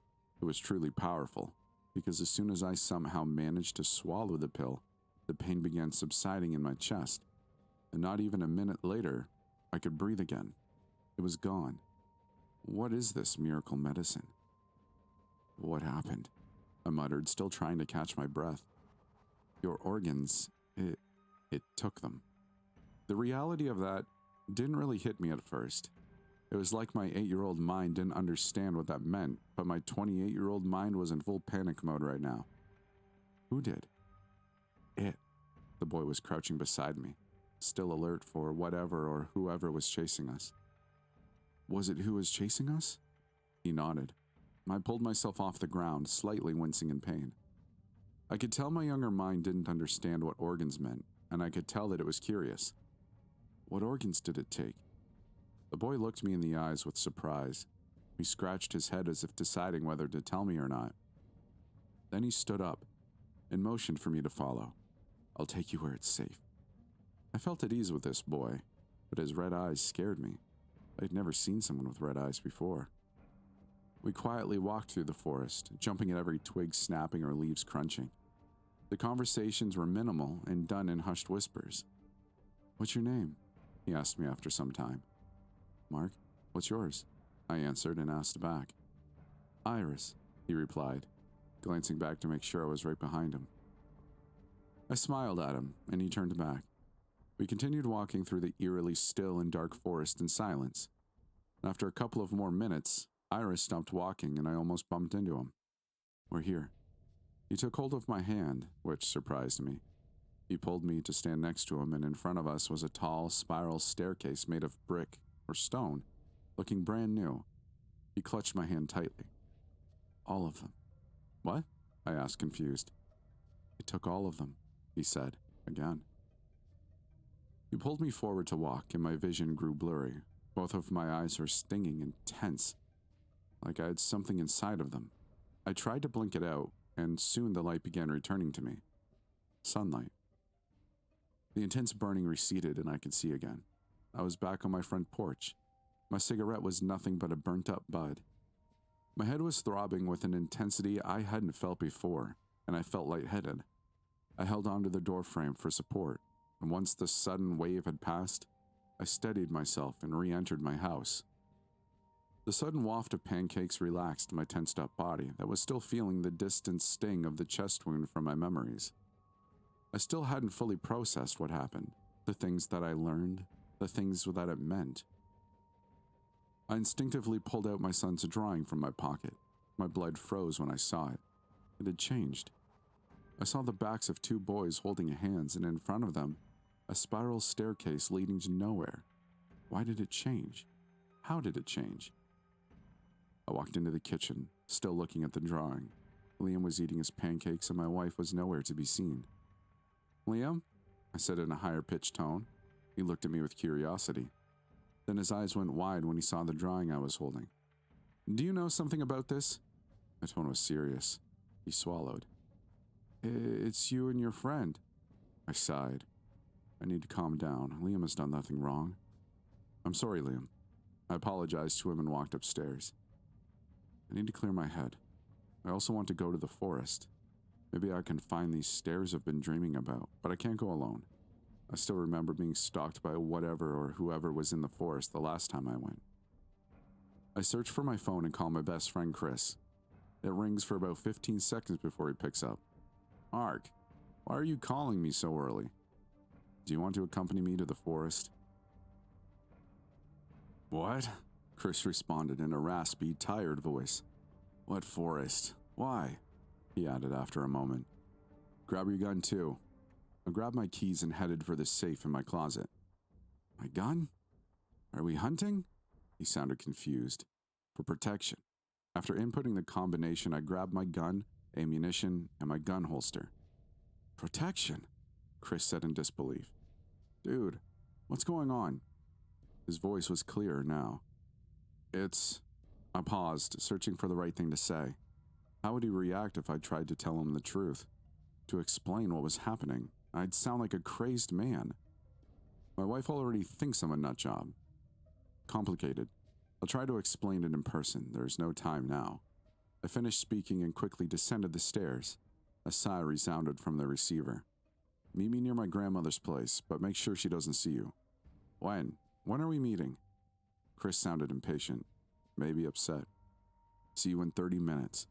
truly powerful, because as soon as I somehow managed to swallow the pill, the pain began subsiding in my chest, and not even a minute later, I could breathe again. It was gone. What is this miracle medicine? "What happened?" I muttered, still trying to catch my breath. "Your organs, it took them." The reality of that didn't really hit me at first. It was like my 8-year-old mind didn't understand what that meant, but my 28-year-old mind was in full panic mode right now. "Who did?" "It." The boy was crouching beside me, still alert for whatever or whoever was chasing us. "Was it who was chasing us?" He nodded. I pulled myself off the ground, slightly wincing in pain. I could tell my younger mind didn't understand what organs meant, and I could tell that it was curious. "What organs did it take?" The boy looked me in the eyes with surprise. He scratched his head as if deciding whether to tell me or not. Then he stood up and motioned for me to follow. "I'll take you where it's safe." I felt at ease with this boy, but his red eyes scared me. I'd never seen someone with red eyes before. We quietly walked through the forest, jumping at every twig snapping or leaves crunching. The conversations were minimal and done in hushed whispers. "What's your name?" he asked me after some time. "Mark, what's yours?" I answered and asked back. "Iris," he replied, glancing back to make sure I was right behind him. I smiled at him, and he turned back. We continued walking through the eerily still and dark forest in silence. After a couple of more minutes, Iris stopped walking and I almost bumped into him. "We're here." He took hold of my hand, which surprised me. He pulled me to stand next to him, and in front of us was a tall, spiral staircase made of brick or stone, looking brand new. He clutched my hand tightly. "All of them." "What?" I asked, confused. "It took all of them," he said, again. He pulled me forward to walk, and my vision grew blurry. Both of my eyes were stinging and tense, like I had something inside of them. I tried to blink it out, and soon the light began returning to me. Sunlight. The intense burning receded, and I could see again. I was back on my front porch. My cigarette was nothing but a burnt-up bud. My head was throbbing with an intensity I hadn't felt before, and I felt lightheaded. I held onto the doorframe for support, and once the sudden wave had passed, I steadied myself and re-entered my house. The sudden waft of pancakes relaxed my tensed-up body that was still feeling the distant sting of the chest wound from my memories. I still hadn't fully processed what happened, the things that I learned, the things that it meant. I instinctively pulled out my son's drawing from my pocket. My blood froze when I saw it. It had changed. I saw the backs of two boys holding hands, and in front of them, a spiral staircase leading to nowhere. Why did it change? How did it change? I walked into the kitchen, still looking at the drawing. Liam was eating his pancakes, and my wife was nowhere to be seen. Liam? I said in a higher-pitched tone. He looked at me with curiosity. Then his eyes went wide when he saw the drawing I was holding. Do you know something about this? My tone was serious. He swallowed. It's you and your friend. I sighed. I need to calm down. Liam has done nothing wrong. I'm sorry, Liam. I apologized to him and walked upstairs. I need to clear my head. I also want to go to the forest. Maybe I can find these stairs I've been dreaming about, but I can't go alone. I still remember being stalked by whatever or whoever was in the forest the last time I went. I search for my phone and call my best friend Chris. It rings for about 15 seconds before he picks up. Mark, why are you calling me so early? Do you want to accompany me to the forest? What? Chris responded in a raspy, tired voice. What forest? Why? He added after a moment. Grab your gun too. I grabbed my keys and headed for the safe in my closet. My gun? Are we hunting? He sounded confused. For protection. After inputting the combination, I grabbed my gun, ammunition, and my gun holster. Protection? Chris said in disbelief. Dude, what's going on? His voice was clearer now. I paused, searching for the right thing to say. How would he react if I tried to tell him the truth? To explain what was happening, I'd sound like a crazed man. My wife already thinks I'm a nutjob. Complicated. I'll try to explain it in person. There's no time now. I finished speaking and quickly descended the stairs. A sigh resounded from the receiver. Meet me near my grandmother's place, but make sure she doesn't see you. When? When are we meeting? Chris sounded impatient, maybe upset. See you in 30 minutes.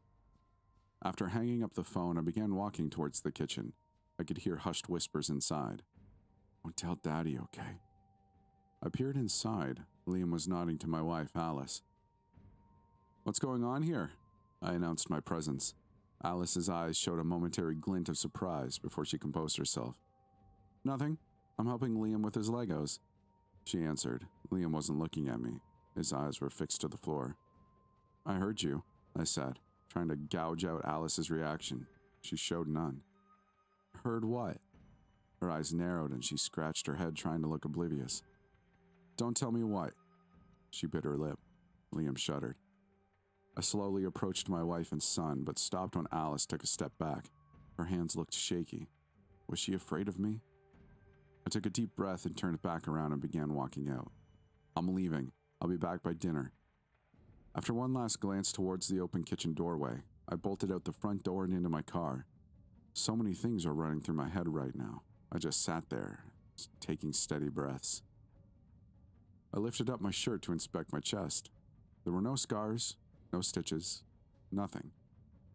After hanging up the phone, I began walking towards the kitchen. I could hear hushed whispers inside. Don't tell Daddy, okay? I peered inside. Liam was nodding to my wife, Alice. What's going on here? I announced my presence. Alice's eyes showed a momentary glint of surprise before she composed herself. Nothing. I'm helping Liam with his Legos. She answered. Liam wasn't looking at me. His eyes were fixed to the floor. I heard you, I said, trying to gouge out Alice's reaction. She showed none. Heard what? Her eyes narrowed and she scratched her head trying to look oblivious. Don't tell me what. She bit her lip. Liam shuddered. I slowly approached my wife and son, but stopped when Alice took a step back. Her hands looked shaky. Was she afraid of me? I took a deep breath and turned back around and began walking out. I'm leaving. I'll be back by dinner. After one last glance towards the open kitchen doorway, I bolted out the front door and into my car. So many things are running through my head right now. I just sat there, taking steady breaths. I lifted up my shirt to inspect my chest. There were no scars, no stitches, nothing.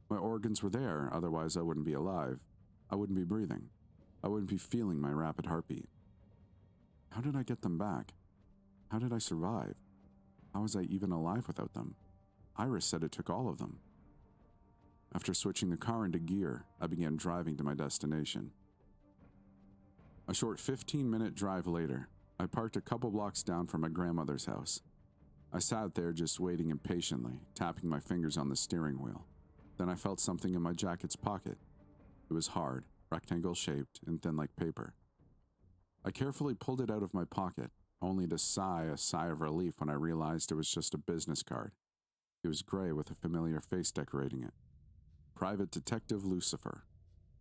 My organs were there, otherwise I wouldn't be alive. I wouldn't be breathing. I wouldn't be feeling my rapid heartbeat. How did I get them back? How did I survive? How was I even alive without them? Iris said it took all of them. After switching the car into gear, I began driving to my destination. A short 15-minute drive later, I parked a couple blocks down from my grandmother's house. I sat there just waiting impatiently, tapping my fingers on the steering wheel. Then I felt something in my jacket's pocket. It was hard, rectangle-shaped, and thin like paper. I carefully pulled it out of my pocket, only to sigh a sigh of relief when I realized it was just a business card. It was gray with a familiar face decorating it. Private Detective Lucifer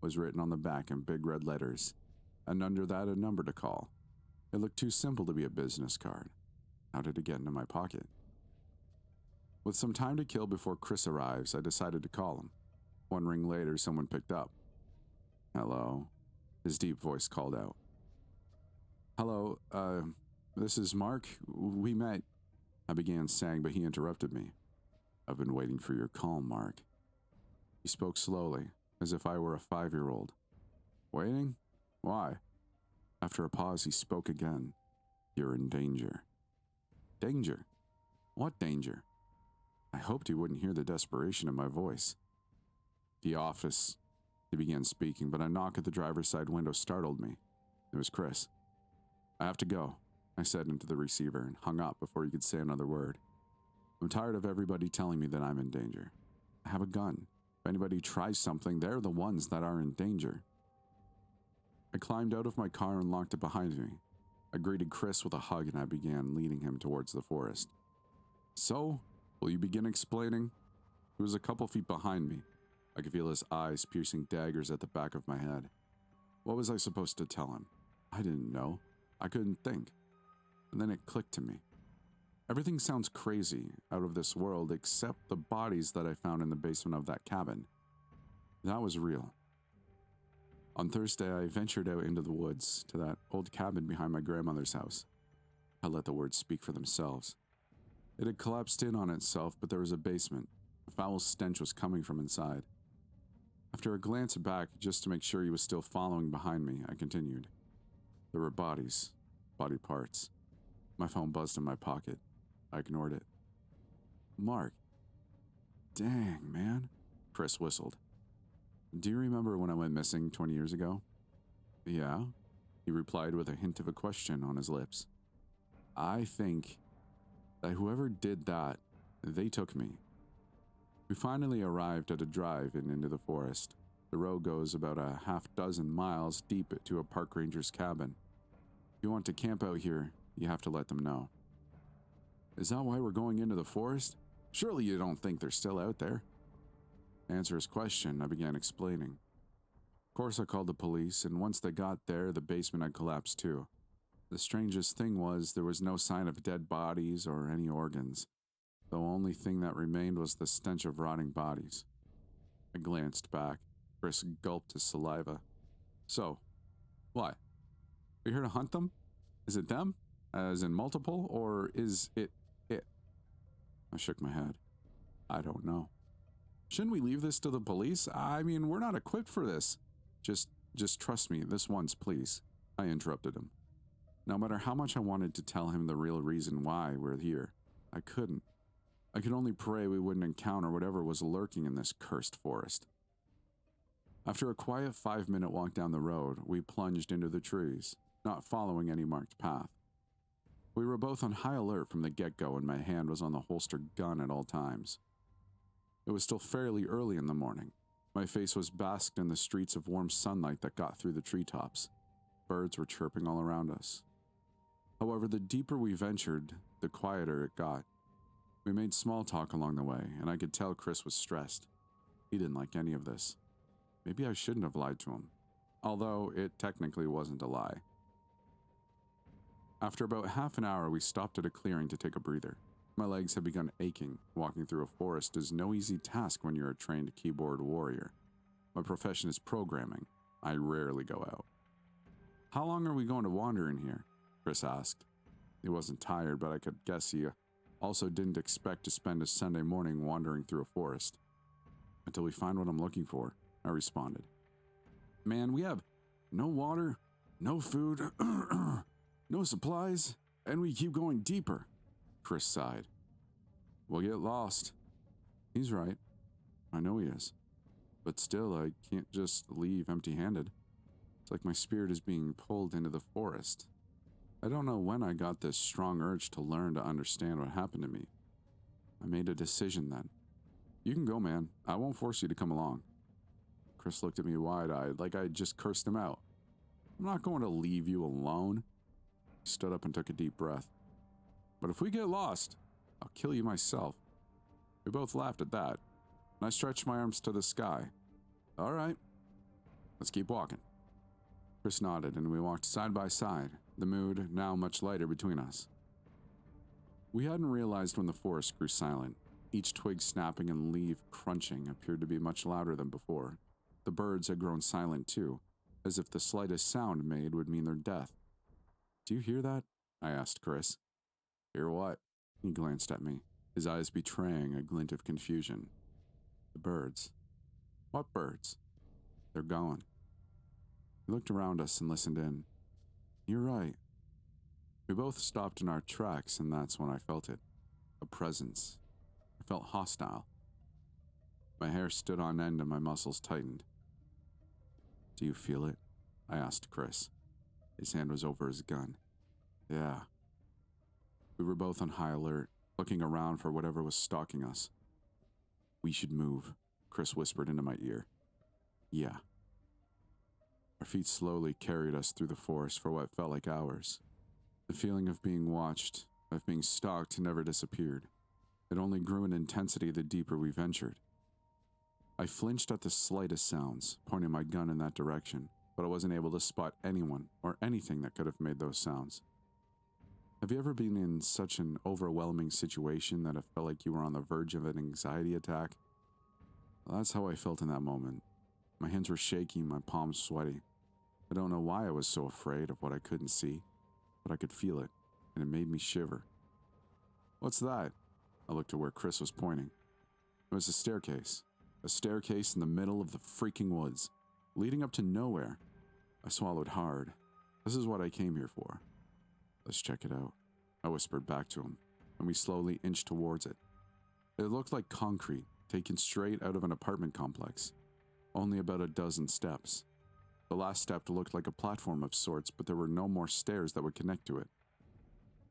was written on the back in big red letters, and under that a number to call. It looked too simple to be a business card. How did it get into my pocket? With some time to kill before Chris arrives, I decided to call him. One ring later, someone picked up. Hello, his deep voice called out. Hello, this is Mark. We met, I began saying, but he interrupted me. I've been waiting for your call, Mark. He spoke slowly, as if I were a 5-year-old. Waiting? Why? After a pause, he spoke again. You're in danger. Danger? What danger? I hoped he wouldn't hear the desperation in my voice. The office, he began speaking, but a knock at the driver's side window startled me. It was Chris. I have to go, I said into the receiver and hung up before he could say another word. I'm tired of everybody telling me that I'm in danger. I have a gun. If anybody tries something, they're the ones that are in danger. I climbed out of my car and locked it behind me. I greeted Chris with a hug and I began leading him towards the forest. So, will you begin explaining? He was a couple feet behind me. I could feel his eyes piercing daggers at the back of my head. What was I supposed to tell him? I didn't know. I couldn't think. And then it clicked to me. Everything sounds crazy, out of this world, except the bodies that I found in the basement of that cabin. That was real. On Thursday, I ventured out into the woods to that old cabin behind my grandmother's house. I let the words speak for themselves. It had collapsed in on itself, but there was a basement. A foul stench was coming from inside. After a glance back, just to make sure he was still following behind me, I continued. There were bodies, body parts. My phone buzzed in my pocket. I ignored it. Mark. Dang, man. Chris whistled. Do you remember when I went missing 20 years ago? Yeah, he replied with a hint of a question on his lips. I think that whoever did that, they took me. We finally arrived at a drive-in into the forest. The road goes about a half-dozen miles deep to a park ranger's cabin. If you want to camp out here, you have to let them know. Is that why we're going into the forest? Surely you don't think they're still out there? To answer his question, I began explaining. Of course, I called the police, and once they got there, the basement had collapsed too. The strangest thing was there was no sign of dead bodies or any organs. The only thing that remained was the stench of rotting bodies. I glanced back. Chris gulped his saliva. So, what? Are you here to hunt them? Is it them? As in multiple? Or is it? I shook my head. I don't know. Shouldn't we leave this to the police? I mean, we're not equipped for this. Just trust me, this once, please. I interrupted him. No matter how much I wanted to tell him the real reason why we're here, I couldn't. I could only pray we wouldn't encounter whatever was lurking in this cursed forest. After a quiet 5-minute walk down the road, we plunged into the trees, not following any marked path. We were both on high alert from the get-go, and my hand was on the holstered gun at all times. It was still fairly early in the morning. My face was basked in the streets of warm sunlight that got through the treetops. Birds were chirping all around us. However, the deeper we ventured, the quieter it got. We made small talk along the way, and I could tell Chris was stressed. He didn't like any of this. Maybe I shouldn't have lied to him, although it technically wasn't a lie. After about half an hour, we stopped at a clearing to take a breather. My legs had begun aching. Walking through a forest is no easy task when you're a trained keyboard warrior. My profession is programming. I rarely go out. How long are we going to wander in here? Chris asked. He wasn't tired, but I could guess he also didn't expect to spend a Sunday morning wandering through a forest. Until we find what I'm looking for, I responded. Man, we have no water, no food, no supplies, and we keep going deeper. Chris sighed. We'll get lost. He's right. I know he is. But still, I can't just leave empty-handed. It's like my spirit is being pulled into the forest. I don't know when I got this strong urge to learn to understand what happened to me. I made a decision then. You can go, man. I won't force you to come along. Chris looked at me wide-eyed, like I had just cursed him out. I'm not going to leave you alone. He stood up and took a deep breath. But if we get lost, I'll kill you myself. We both laughed at that, and I stretched my arms to the sky. All right, let's keep walking. Chris nodded, and we walked side by side, the mood now much lighter between us. We hadn't realized when the forest grew silent. Each twig snapping and leaf crunching appeared to be much louder than before. The birds had grown silent too, as if the slightest sound made would mean their death. Do you hear that? I asked Chris. Hear what? He glanced at me, his eyes betraying a glint of confusion. The birds. What birds? They're gone. We looked around us and listened in. You're right. We both stopped in our tracks, and that's when I felt it. A presence. I felt hostile. My hair stood on end and my muscles tightened. Do you feel it? I asked Chris. His hand was over his gun. Yeah. We were both on high alert, looking around for whatever was stalking us. We should move, Chris whispered into my ear. Yeah. Our feet slowly carried us through the forest for what felt like hours. The feeling of being watched, of being stalked, never disappeared. It only grew in intensity the deeper we ventured. I flinched at the slightest sounds, pointing my gun in that direction, but I wasn't able to spot anyone or anything that could have made those sounds. Have you ever been in such an overwhelming situation that it felt like you were on the verge of an anxiety attack? Well, that's how I felt in that moment. My hands were shaky, my palms sweaty. I don't know why I was so afraid of what I couldn't see, but I could feel it, and it made me shiver. "What's that?" I looked to where Chris was pointing. It was a staircase in the middle of the freaking woods, leading up to nowhere. I swallowed hard. This is what I came here for. "Let's check it out," I whispered back to him, and we slowly inched towards it. It looked like concrete, taken straight out of an apartment complex. Only about a dozen steps. The last step looked like a platform of sorts, but there were no more stairs that would connect to it.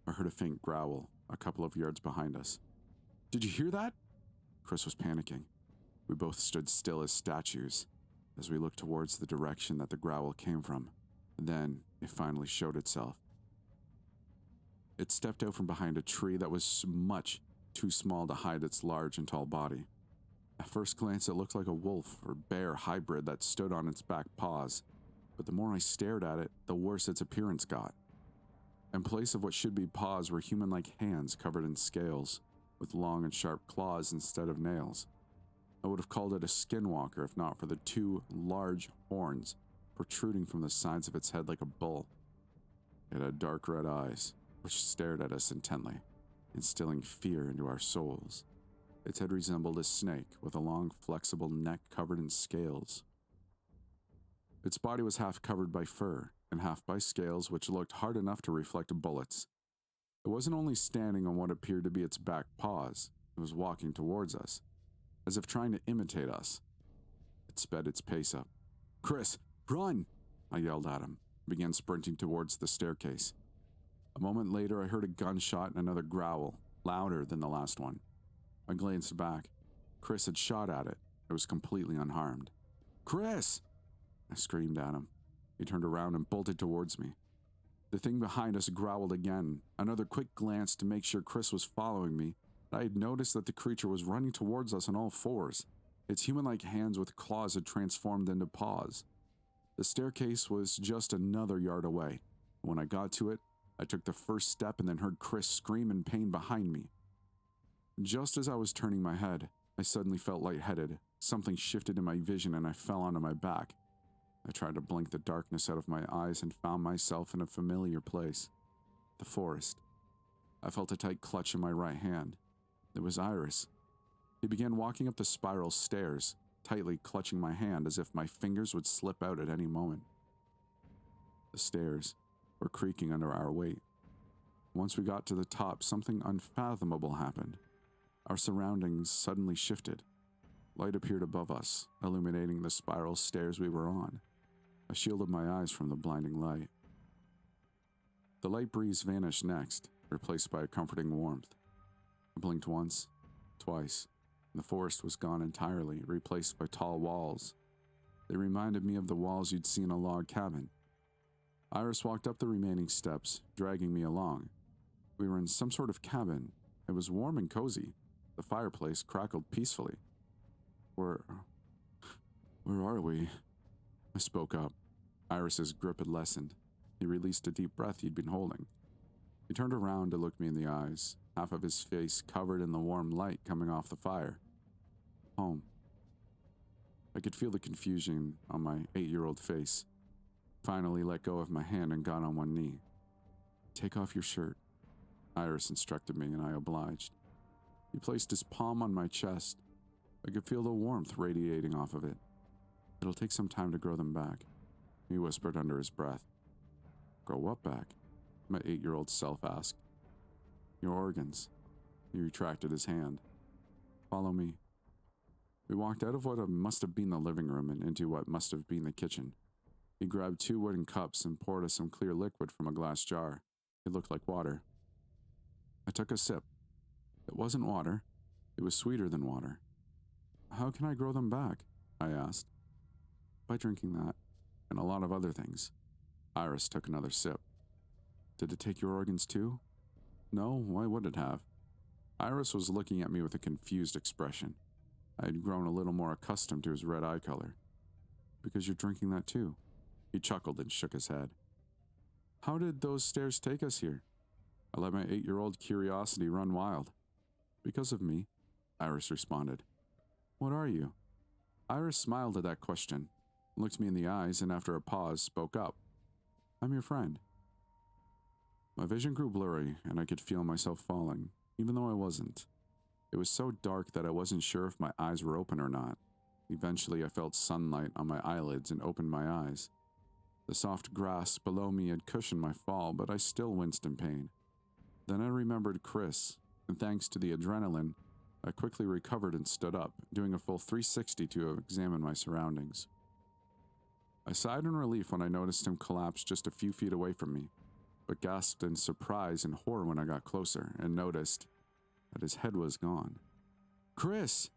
I heard a faint growl a couple of yards behind us. "Did you hear that?" Chris was panicking. We both stood still as statues as we looked towards the direction that the growl came from. Then it finally showed itself. It stepped out from behind a tree that was much too small to hide its large and tall body. At first glance, it looked like a wolf or bear hybrid that stood on its back paws, but the more I stared at it, the worse its appearance got. In place of what should be paws were human-like hands covered in scales, with long and sharp claws instead of nails. I would have called it a skinwalker if not for the two large horns protruding from the sides of its head like a bull. It had dark red eyes, which stared at us intently, instilling fear into our souls. Its head resembled a snake with a long, flexible neck covered in scales. Its body was half covered by fur and half by scales, which looked hard enough to reflect bullets. It wasn't only standing on what appeared to be its back paws, it was walking towards us, as if trying to imitate us. It sped its pace up. "Chris, run!" I yelled at him, and began sprinting towards the staircase. A moment later, I heard a gunshot and another growl, louder than the last one. I glanced back. Chris had shot at it. It was completely unharmed. "Chris!" I screamed at him. He turned around and bolted towards me. The thing behind us growled again. Another quick glance to make sure Chris was following me. I had noticed that the creature was running towards us on all fours. Its human-like hands with claws had transformed into paws. The staircase was just another yard away. When I got to it, I took the first step and then heard Chris scream in pain behind me. Just as I was turning my head, I suddenly felt lightheaded. Something shifted in my vision and I fell onto my back. I tried to blink the darkness out of my eyes and found myself in a familiar place. The forest. I felt a tight clutch in my right hand. It was Iris. He began walking up the spiral stairs, tightly clutching my hand as if my fingers would slip out at any moment. The stairs were creaking under our weight. Once we got to the top, something unfathomable happened. Our surroundings suddenly shifted. Light appeared above us, illuminating the spiral stairs we were on. I shielded my eyes from the blinding light. The light breeze vanished next, replaced by a comforting warmth. I blinked once, twice, and the forest was gone entirely, replaced by tall walls. They reminded me of the walls you'd see in a log cabin. Iris walked up the remaining steps, dragging me along. We were in some sort of cabin. It was warm and cozy. The fireplace crackled peacefully. Where are we?" I spoke up. Iris's grip had lessened. He released a deep breath he'd been holding. He turned around to look me in the eyes, half of his face covered in the warm light coming off the fire. "Home." I could feel the confusion on my 8-year-old face. Finally let go of my hand and got on one knee. "Take off your shirt," Iris instructed me, and I obliged. He placed his palm on my chest. I could feel the warmth radiating off of it. "It'll take some time to grow them back," he whispered under his breath. "Grow what back?" my 8-year-old self asked. "Your organs." He retracted his hand. "Follow me." We walked out of what must have been the living room and into what must have been the kitchen. He grabbed 2 wooden cups and poured us some clear liquid from a glass jar. It looked like water. I took a sip. It wasn't water. It was sweeter than water. "How can I grow them back?" I asked. "By drinking that," and a lot of other things. Iris took another sip. Did it take your organs too? No, why would it have? Iris was looking at me with a confused expression. I had grown a little more accustomed to his red eye color. Because you're drinking that too. He chuckled and shook his head. How did those stairs take us here? I let my 8-year-old curiosity run wild. Because of me, Iris responded. What are you? Iris smiled at that question, looked me in the eyes, and after a pause, spoke up. I'm your friend. My vision grew blurry, and I could feel myself falling, even though I wasn't. It was so dark that I wasn't sure if my eyes were open or not. Eventually, I felt sunlight on my eyelids and opened my eyes. The soft grass below me had cushioned my fall, but I still winced in pain. Then I remembered Chris, and thanks to the adrenaline, I quickly recovered and stood up, doing a full 360 to examine my surroundings. I sighed in relief when I noticed him collapse just a few feet away from me, but gasped in surprise and horror when I got closer and noticed that his head was gone. Chris!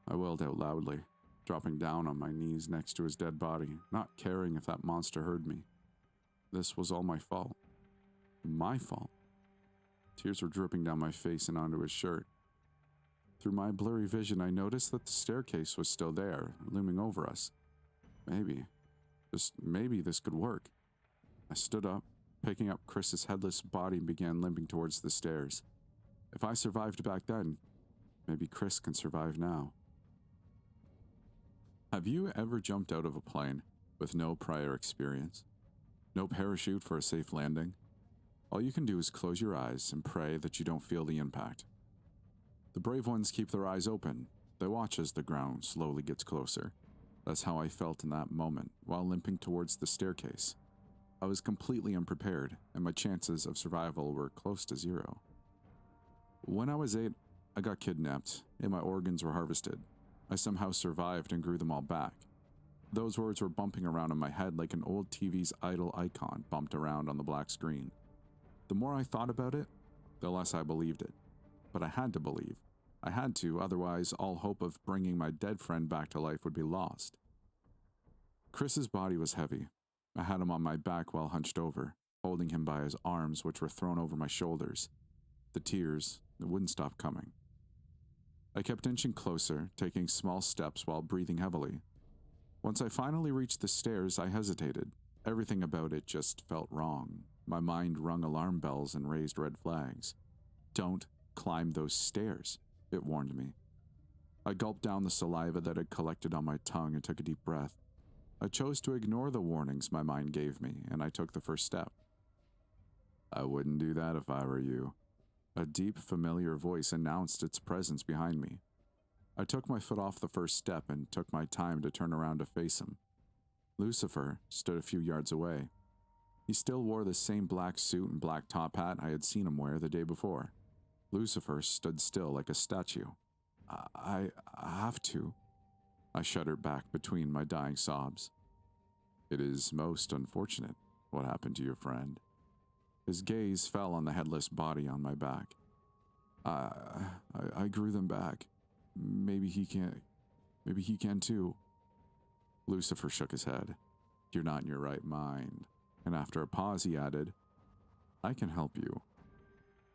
I wailed out loudly, dropping down on my knees next to his dead body, not caring if that monster heard me. This was all my fault. My fault. Tears were dripping down my face and onto his shirt. Through my blurry vision, I noticed that the staircase was still there, looming over us. Maybe, just maybe this could work. I stood up, picking up Chris's headless body and began limping towards the stairs. If I survived back then, maybe Chris can survive now. Have you ever jumped out of a plane with no prior experience? No parachute for a safe landing? All you can do is close your eyes and pray that you don't feel the impact. The brave ones keep their eyes open. They watch as the ground slowly gets closer. That's how I felt in that moment, while limping towards the staircase. I was completely unprepared, and my chances of survival were close to zero. When I was 8, I got kidnapped, and my organs were harvested. I somehow survived and grew them all back. Those words were bumping around in my head like an old TV's idle icon bumped around on the black screen. The more I thought about it, the less I believed it. But I had to believe. I had to, otherwise all hope of bringing my dead friend back to life would be lost. Chris's body was heavy. I had him on my back while hunched over, holding him by his arms, which were thrown over my shoulders. The tears wouldn't stop coming. I kept inching closer, taking small steps while breathing heavily. Once I finally reached the stairs, I hesitated. Everything about it just felt wrong. My mind rung alarm bells and raised red flags. Don't climb those stairs, it warned me. I gulped down the saliva that had collected on my tongue and took a deep breath. I chose to ignore the warnings my mind gave me, and I took the first step. I wouldn't do that if I were you. A deep, familiar voice announced its presence behind me. I took my foot off the first step and took my time to turn around to face him. Lucifer stood a few yards away. He still wore the same black suit and black top hat I had seen him wear the day before. Lucifer stood still like a statue. I have to. I shuddered back between my dying sobs. It is most unfortunate what happened to your friend. His gaze fell on the headless body on my back. I grew them back. Maybe he can too. Lucifer shook his head. You're not in your right mind. And after a pause, he added, I can help you.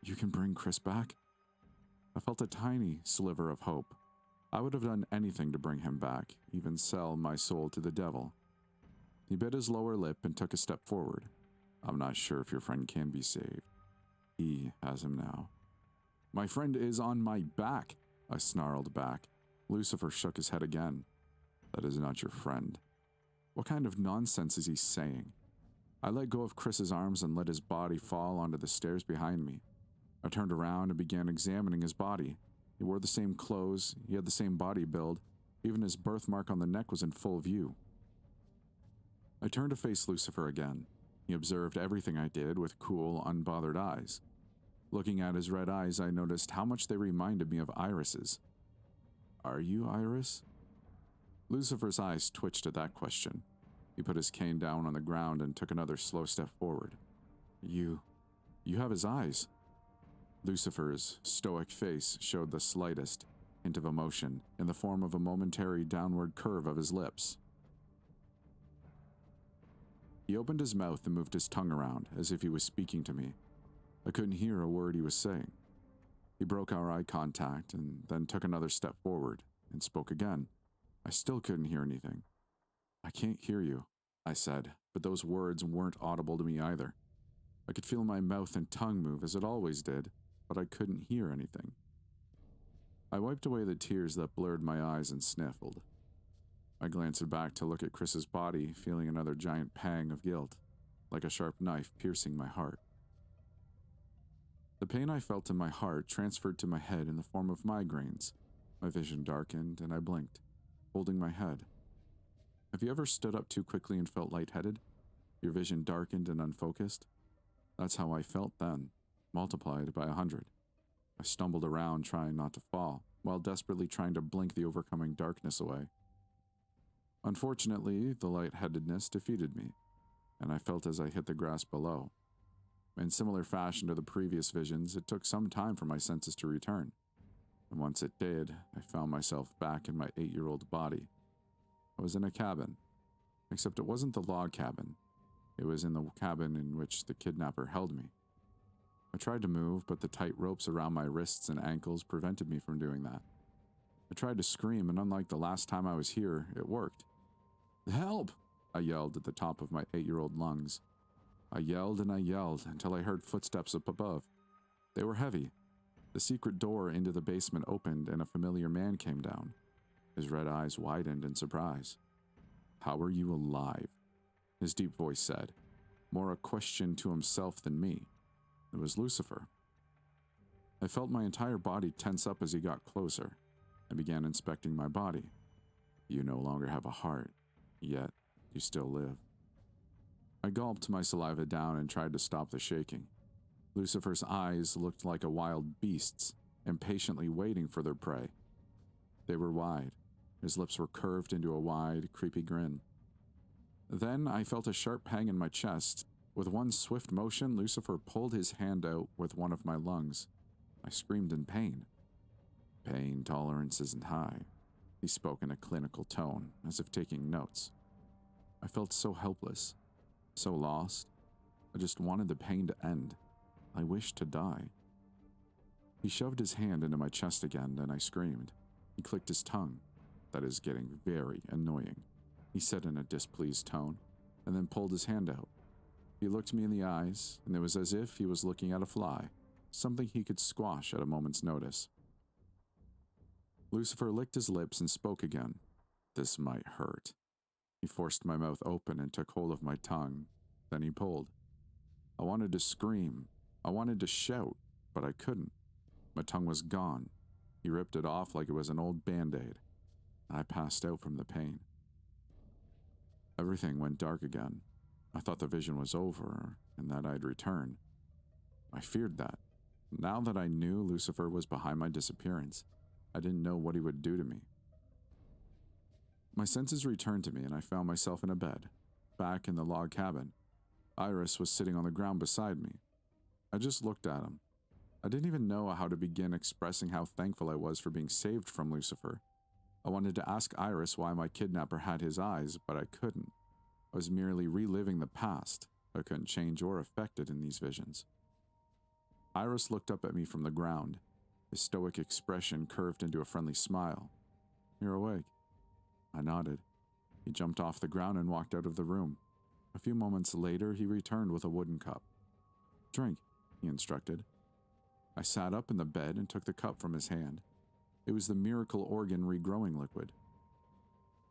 You can bring Chris back? I felt a tiny sliver of hope. I would have done anything to bring him back, even sell my soul to the devil. He bit his lower lip and took a step forward. I'm not sure if your friend can be saved. He has him now. My friend is on my back, I snarled back. Lucifer shook his head again. That is not your friend. What kind of nonsense is he saying? I let go of Chris's arms and let his body fall onto the stairs behind me. I turned around and began examining his body. He wore the same clothes, he had the same body build, even his birthmark on the neck was in full view. I turned to face Lucifer again. He observed everything I did with cool, unbothered eyes. Looking at his red eyes, I noticed how much they reminded me of Iris's. Are you Iris? Lucifer's eyes twitched at that question. He put his cane down on the ground and took another slow step forward. You have his eyes. Lucifer's stoic face showed the slightest hint of emotion in the form of a momentary downward curve of his lips. He opened his mouth and moved his tongue around, as if he was speaking to me. I couldn't hear a word he was saying. He broke our eye contact and then took another step forward and spoke again. I still couldn't hear anything. "I can't hear you," I said, but those words weren't audible to me either. I could feel my mouth and tongue move as it always did, but I couldn't hear anything. I wiped away the tears that blurred my eyes and sniffled. I glanced back to look at Chris's body, feeling another giant pang of guilt, like a sharp knife piercing my heart. The pain I felt in my heart transferred to my head in the form of migraines. My vision darkened and I blinked, holding my head. Have you ever stood up too quickly and felt lightheaded? Your vision darkened and unfocused? That's how I felt then, multiplied by 100. I stumbled around trying not to fall, while desperately trying to blink the overcoming darkness away. Unfortunately, the lightheadedness defeated me, and I felt as I hit the grass below. In similar fashion to the previous visions, it took some time for my senses to return, and once it did, I found myself back in my 8-year-old body. I was in a cabin, except it wasn't the log cabin. It was in the cabin in which the kidnapper held me. I tried to move, but the tight ropes around my wrists and ankles prevented me from doing that. I tried to scream, and unlike the last time I was here, it worked. "Help!" I yelled at the top of my 8-year-old lungs. I yelled and I yelled until I heard footsteps up above. They were heavy. The secret door into the basement opened and a familiar man came down. His red eyes widened in surprise. "How are you alive?" his deep voice said, more a question to himself than me. It was Lucifer. I felt my entire body tense up as he got closer. I began inspecting my body. "You no longer have a heart, yet you still live." I gulped my saliva down and tried to stop the shaking. Lucifer's eyes looked like a wild beast's, impatiently waiting for their prey. They were wide. His lips were curved into a wide, creepy grin. Then I felt a sharp pang in my chest. With one swift motion, Lucifer pulled his hand out with one of my lungs. I screamed in pain. "Pain tolerance isn't high," he spoke in a clinical tone, as if taking notes. I felt so helpless, so lost. I just wanted the pain to end. I wished to die. He shoved his hand into my chest again, and I screamed. He clicked his tongue. "That is getting very annoying," he said in a displeased tone, and then pulled his hand out. He looked me in the eyes, and it was as if he was looking at a fly, something he could squash at a moment's notice. Lucifer licked his lips and spoke again. "This might hurt." He forced my mouth open and took hold of my tongue. Then he pulled. I wanted to scream. I wanted to shout, but I couldn't. My tongue was gone. He ripped it off like it was an old Band-Aid. I passed out from the pain. Everything went dark again. I thought the vision was over and that I'd return. I feared that. Now that I knew Lucifer was behind my disappearance, I didn't know what he would do to me. My senses returned to me and I found myself in a bed, back in the log cabin. Iris was sitting on the ground beside me. I just looked at him. I didn't even know how to begin expressing how thankful I was for being saved from Lucifer. I wanted to ask Iris why my kidnapper had his eyes, but I couldn't. I was merely reliving the past. I couldn't change or affect it in these visions. Iris looked up at me from the ground. His stoic expression curved into a friendly smile. "You're awake." I nodded. He jumped off the ground and walked out of the room. A few moments later, he returned with a wooden cup. "Drink," he instructed. I sat up in the bed and took the cup from his hand. It was the miracle organ regrowing liquid.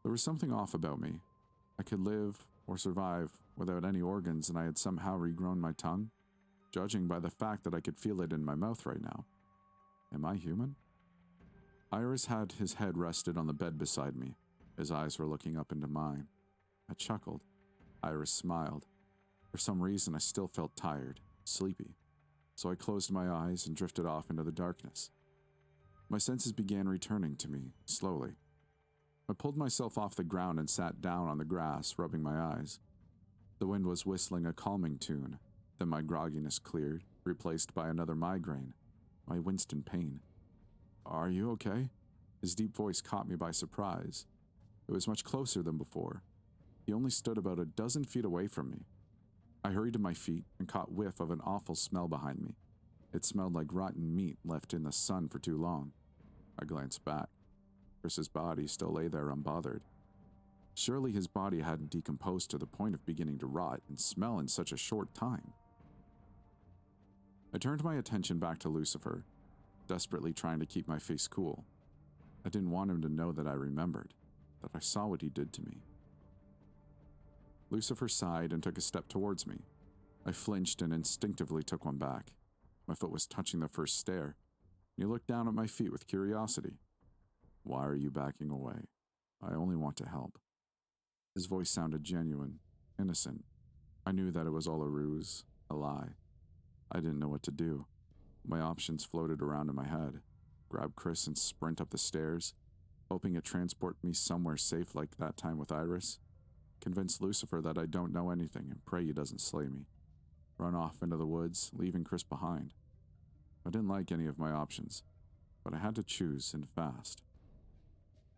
There was something off about me. I could live or survive without any organs, and I had somehow regrown my tongue, judging by the fact that I could feel it in my mouth right now. Am I human? Iris had his head rested on the bed beside me. His eyes were looking up into mine. I chuckled. Iris smiled. For some reason, I still felt tired, sleepy, so I closed my eyes and drifted off into the darkness. My senses began returning to me, slowly. I pulled myself off the ground and sat down on the grass, rubbing my eyes. The wind was whistling a calming tune. Then my grogginess cleared, replaced by another migraine. I winced in pain. "Are you okay?" His deep voice caught me by surprise. It was much closer than before. He only stood about a dozen feet away from me. I hurried to my feet and caught whiff of an awful smell behind me. It smelled like rotten meat left in the sun for too long. I glanced back. Chris's body still lay there unbothered. Surely his body hadn't decomposed to the point of beginning to rot and smell in such a short time. I turned my attention back to Lucifer, desperately trying to keep my face cool. I didn't want him to know that I remembered, that I saw what he did to me. Lucifer sighed and took a step towards me. I flinched and instinctively took one back. My foot was touching the first stair, and he looked down at my feet with curiosity. "Why are you backing away? I only want to help." His voice sounded genuine, innocent. I knew that it was all a ruse, a lie. I didn't know what to do. My options floated around in my head. Grab Chris and sprint up the stairs, hoping it transport me somewhere safe like that time with Iris. Convince Lucifer that I don't know anything and pray he doesn't slay me. Run off into the woods, leaving Chris behind. I didn't like any of my options, but I had to choose, and fast.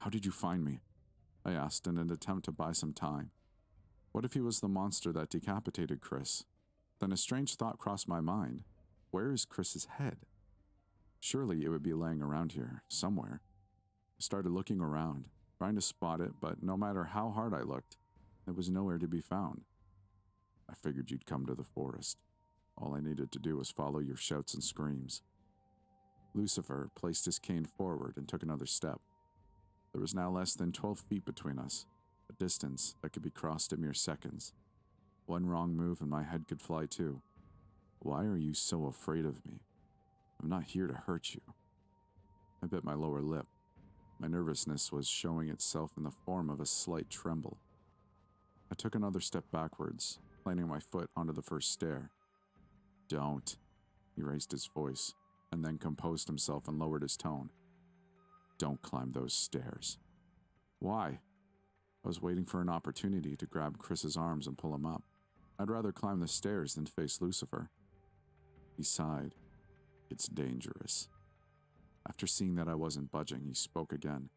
"How did you find me?" I asked in an attempt to buy some time. What if he was the monster that decapitated Chris? Then a strange thought crossed my mind. Where is Chris's head? Surely it would be laying around here, somewhere. I started looking around, trying to spot it, but no matter how hard I looked, it was nowhere to be found. "I figured you'd come to the forest. All I needed to do was follow your shouts and screams." Lucifer placed his cane forward and took another step. There was now less than 12 feet between us, a distance that could be crossed in mere seconds. One wrong move and my head could fly too. "Why are you so afraid of me? I'm not here to hurt you." I bit my lower lip. My nervousness was showing itself in the form of a slight tremble. I took another step backwards, planting my foot onto the first stair. "Don't." He raised his voice, and then composed himself and lowered his tone. "Don't climb those stairs." "Why?" I was waiting for an opportunity to grab Chris's arms and pull him up. I'd rather climb the stairs than face Lucifer. He sighed. "It's dangerous." After seeing that I wasn't budging, he spoke again.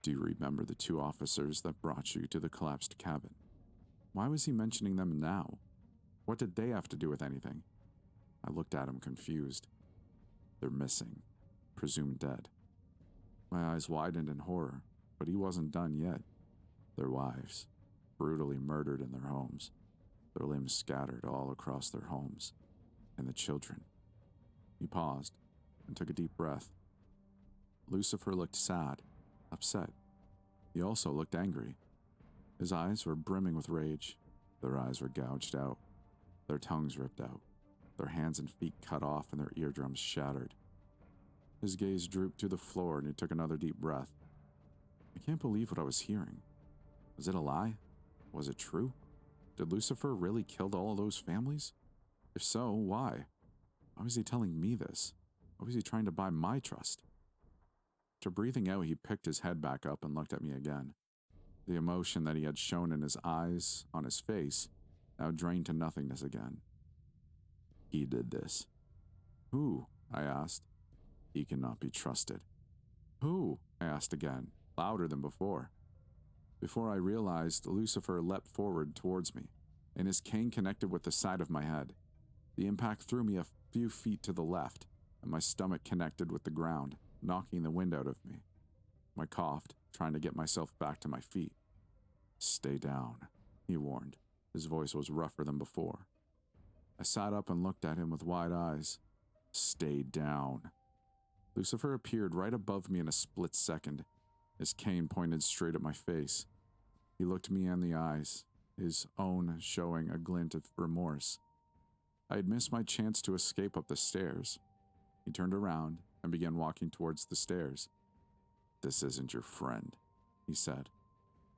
"Do you remember the 2 officers that brought you to the collapsed cabin?" Why was he mentioning them now? What did they have to do with anything? I looked at him confused. "They're missing, presumed dead." My eyes widened in horror, but he wasn't done yet. "Their wives, brutally murdered in their homes, their limbs scattered all across their homes, and the children." He paused and took a deep breath. Lucifer looked sad, upset. He also looked angry. His eyes were brimming with rage. Their eyes were gouged out, their tongues ripped out, their hands and feet cut off, and their eardrums shattered. His gaze drooped to the floor, and he took another deep breath. I can't believe what I was hearing. Was it a lie? Was it true? Did Lucifer really kill all of those families? If so, why? Why was he telling me this? Why was he trying to buy my trust? After breathing out, he picked his head back up and looked at me again. The emotion that he had shown in his eyes, on his face, now drained to nothingness again. "He did this." "Who?" I asked. "He cannot be trusted." "Who?" I asked again, louder than before. Before I realized, Lucifer leapt forward towards me, and his cane connected with the side of my head. The impact threw me a few feet to the left, and my stomach connected with the ground, knocking the wind out of me. I coughed, trying to get myself back to my feet. "Stay down," he warned. His voice was rougher than before. I sat up and looked at him with wide eyes. "Stay down." Lucifer appeared right above me in a split second. His cane pointed straight at my face. He looked me in the eyes, his own showing a glint of remorse. I had missed my chance to escape up the stairs. He turned around and began walking towards the stairs. "This isn't your friend," he said.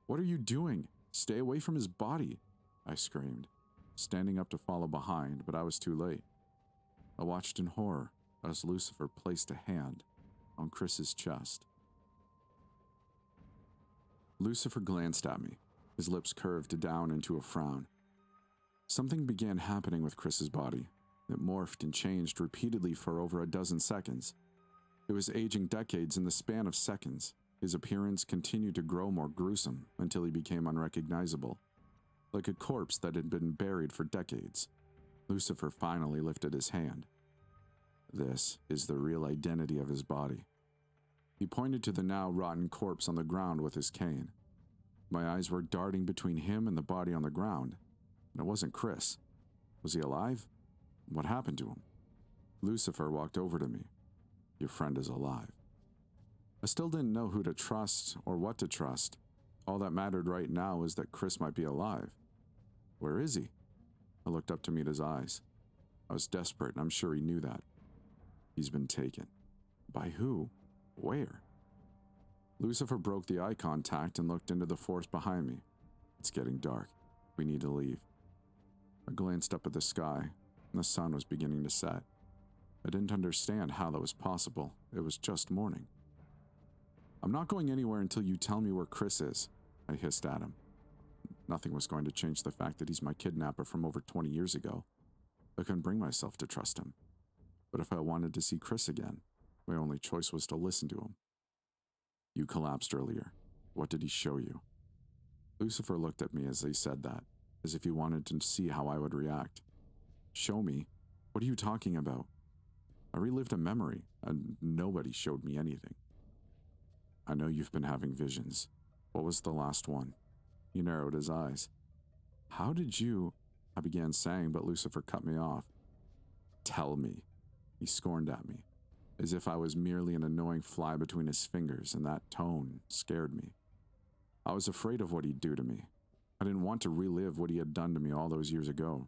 "What are you doing? Stay away from his body," I screamed, standing up to follow behind, but I was too late. I watched in horror as Lucifer placed a hand on Chris's chest. Lucifer glanced at me, his lips curved down into a frown. Something began happening with Chris's body. It morphed and changed repeatedly for over a dozen seconds. It was aging decades in the span of seconds. His appearance continued to grow more gruesome until he became unrecognizable, like a corpse that had been buried for decades. Lucifer finally lifted his hand. This is the real identity of his body. He pointed to the now rotten corpse on the ground with his cane. My eyes were darting between him and the body on the ground, and it wasn't Chris. Was he alive? What happened to him? Lucifer walked over to me. Your friend is alive. I still didn't know who to trust or what to trust. All that mattered right now was that Chris might be alive. Where is he? I looked up to meet his eyes. I was desperate, and I'm sure he knew that. He's been taken. By who? Where? Lucifer broke the eye contact and looked into the forest behind me. It's getting dark. We need to leave. I glanced up at the sky, and the sun was beginning to set. I didn't understand how that was possible. It was just morning. I'm not going anywhere until you tell me where Chris is, I hissed at him. Nothing was going to change the fact that he's my kidnapper from over 20 years ago. I couldn't bring myself to trust him. But if I wanted to see Chris again, my only choice was to listen to him. You collapsed earlier. What did he show you? Lucifer looked at me as he said that, as if he wanted to see how I would react. Show me? What are you talking about? I relived a memory, and nobody showed me anything. I know you've been having visions. What was the last one? He narrowed his eyes. How did you... I began saying, but Lucifer cut me off. Tell me. He scorned at me, as if I was merely an annoying fly between his fingers, and that tone scared me. I was afraid of what he'd do to me. I didn't want to relive what he had done to me all those years ago.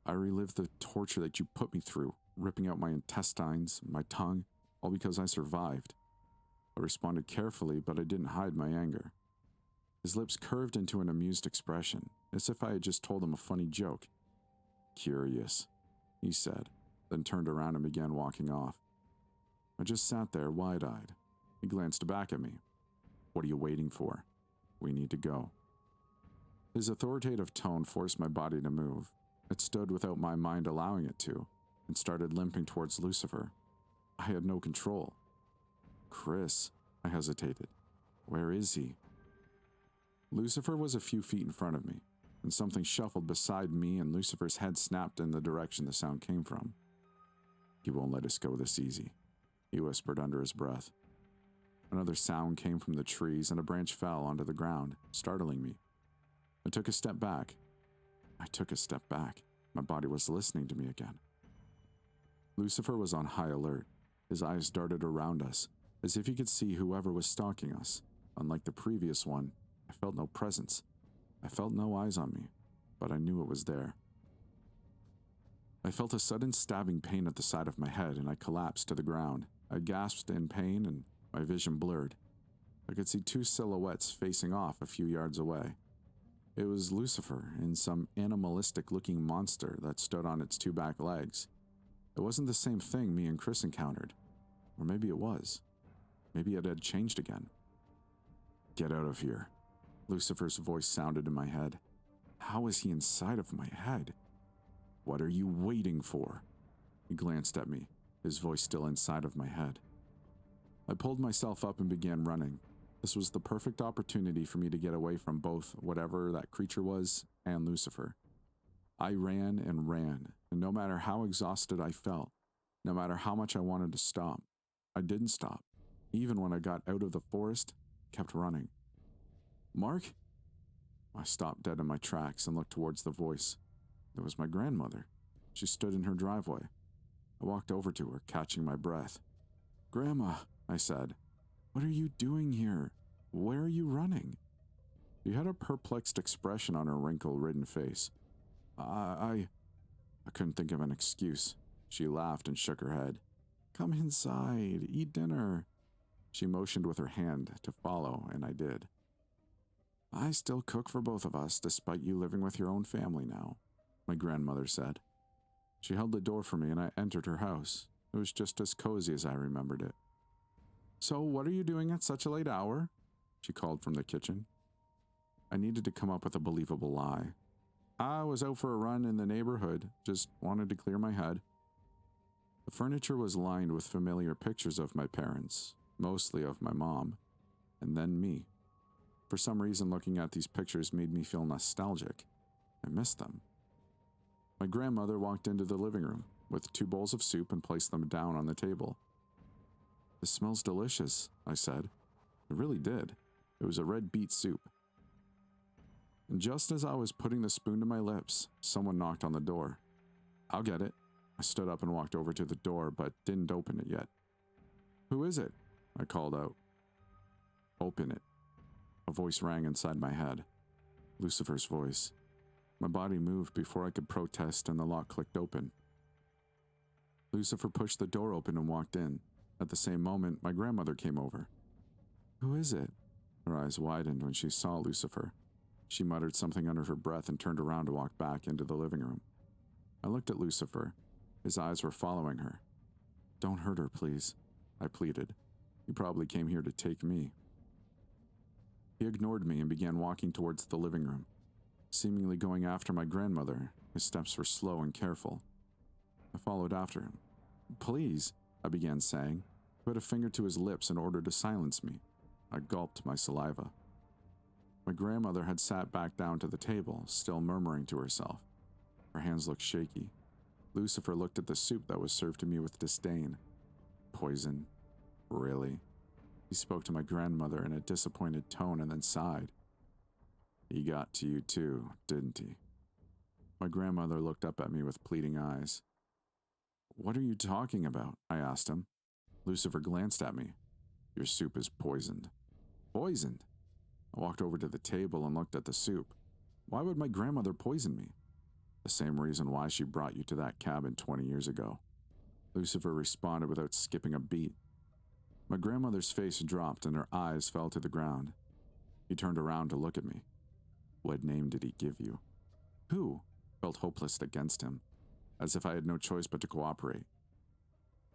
I relived the torture that you put me through, ripping out my intestines, my tongue, all because I survived. I responded carefully, but I didn't hide my anger. His lips curved into an amused expression, as if I had just told him a funny joke. Curious, he said, then turned around and began walking off. I just sat there wide-eyed. He glanced back at me. What are you waiting for? We need to go. His authoritative tone forced my body to move. It stood without my mind allowing it to, and started limping towards Lucifer. I had no control. Chris, I hesitated. Where is he? Lucifer was a few feet in front of me, and something shuffled beside me, and Lucifer's head snapped in the direction the sound came from. He won't let us go this easy, he whispered under his breath. Another sound came from the trees, and a branch fell onto the ground, startling me. I took a step back. My body was listening to me again. Lucifer was on high alert. His eyes darted around us, as if he could see whoever was stalking us. Unlike the previous one, I felt no presence. I felt no eyes on me, but I knew it was there. I felt a sudden stabbing pain at the side of my head, and I collapsed to the ground. I gasped in pain, and my vision blurred. I could see two silhouettes facing off a few yards away. It was Lucifer and some animalistic-looking monster that stood on its two back legs. It wasn't the same thing me and Chris encountered. Or maybe it was. Maybe it had changed again. Get out of here. Lucifer's voice sounded in my head. How is he inside of my head? What are you waiting for? He glanced at me, his voice still inside of my head. I pulled myself up and began running. This was the perfect opportunity for me to get away from both whatever that creature was and Lucifer. I ran, and no matter how exhausted I felt, no matter how much I wanted to stop, I didn't stop. Even when I got out of the forest, I kept running. Mark? I stopped dead in my tracks and looked towards the voice. It was my grandmother. She stood in her driveway. I walked over to her, catching my breath. Grandma, I said, what are you doing here? Where are you running? She had a perplexed expression on her wrinkle-ridden face. I couldn't think of an excuse. She laughed and shook her head. Come inside, eat dinner. She motioned with her hand to follow, and I did. I still cook for both of us, despite you living with your own family now, my grandmother said. She held the door for me, and I entered her house. It was just as cozy as I remembered it. So what are you doing at such a late hour? She called from the kitchen. I needed to come up with a believable lie. I was out for a run in the neighborhood, just wanted to clear my head. The furniture was lined with familiar pictures of my parents. mostly of my mom, and then me. For some reason, looking at these pictures made me feel nostalgic. I missed them. My grandmother walked into the living room with 2 bowls of soup and placed them down on the table. "This smells delicious," I said. It really did. It was a red beet soup. And just as I was putting the spoon to my lips, someone knocked on the door. "I'll get it." I stood up and walked over to the door, but didn't open it yet. "Who is it?" I called out. "Open it." A voice rang inside my head. Lucifer's voice. My body moved before I could protest, and the lock clicked open. Lucifer pushed the door open and walked in. At the same moment, my grandmother came over. "Who is it?" Her eyes widened when she saw Lucifer. She muttered something under her breath and turned around to walk back into the living room. I looked at Lucifer. His eyes were following her. "Don't hurt her, please," I pleaded. "You probably came here to take me." He ignored me and began walking towards the living room. Seemingly going after my grandmother, his steps were slow and careful. I followed after him. "Please," I began saying. He put a finger to his lips in order to silence me. I gulped my saliva. My grandmother had sat back down to the table, still murmuring to herself. Her hands looked shaky. Lucifer looked at the soup that was served to me with disdain. "Poison? Really?" He spoke to my grandmother in a disappointed tone and then sighed. "He got to you too, didn't he?" My grandmother looked up at me with pleading eyes. "What are you talking about?" I asked him. Lucifer glanced at me. "Your soup is poisoned." "Poisoned?" I walked over to the table and looked at the soup. "Why would my grandmother poison me?" "The same reason why she brought you to that cabin 20 years ago." Lucifer responded without skipping a beat. My grandmother's face dropped and her eyes fell to the ground. He turned around to look at me. "What name did he give you?" "Who?" Felt hopeless against him, as if I had no choice but to cooperate.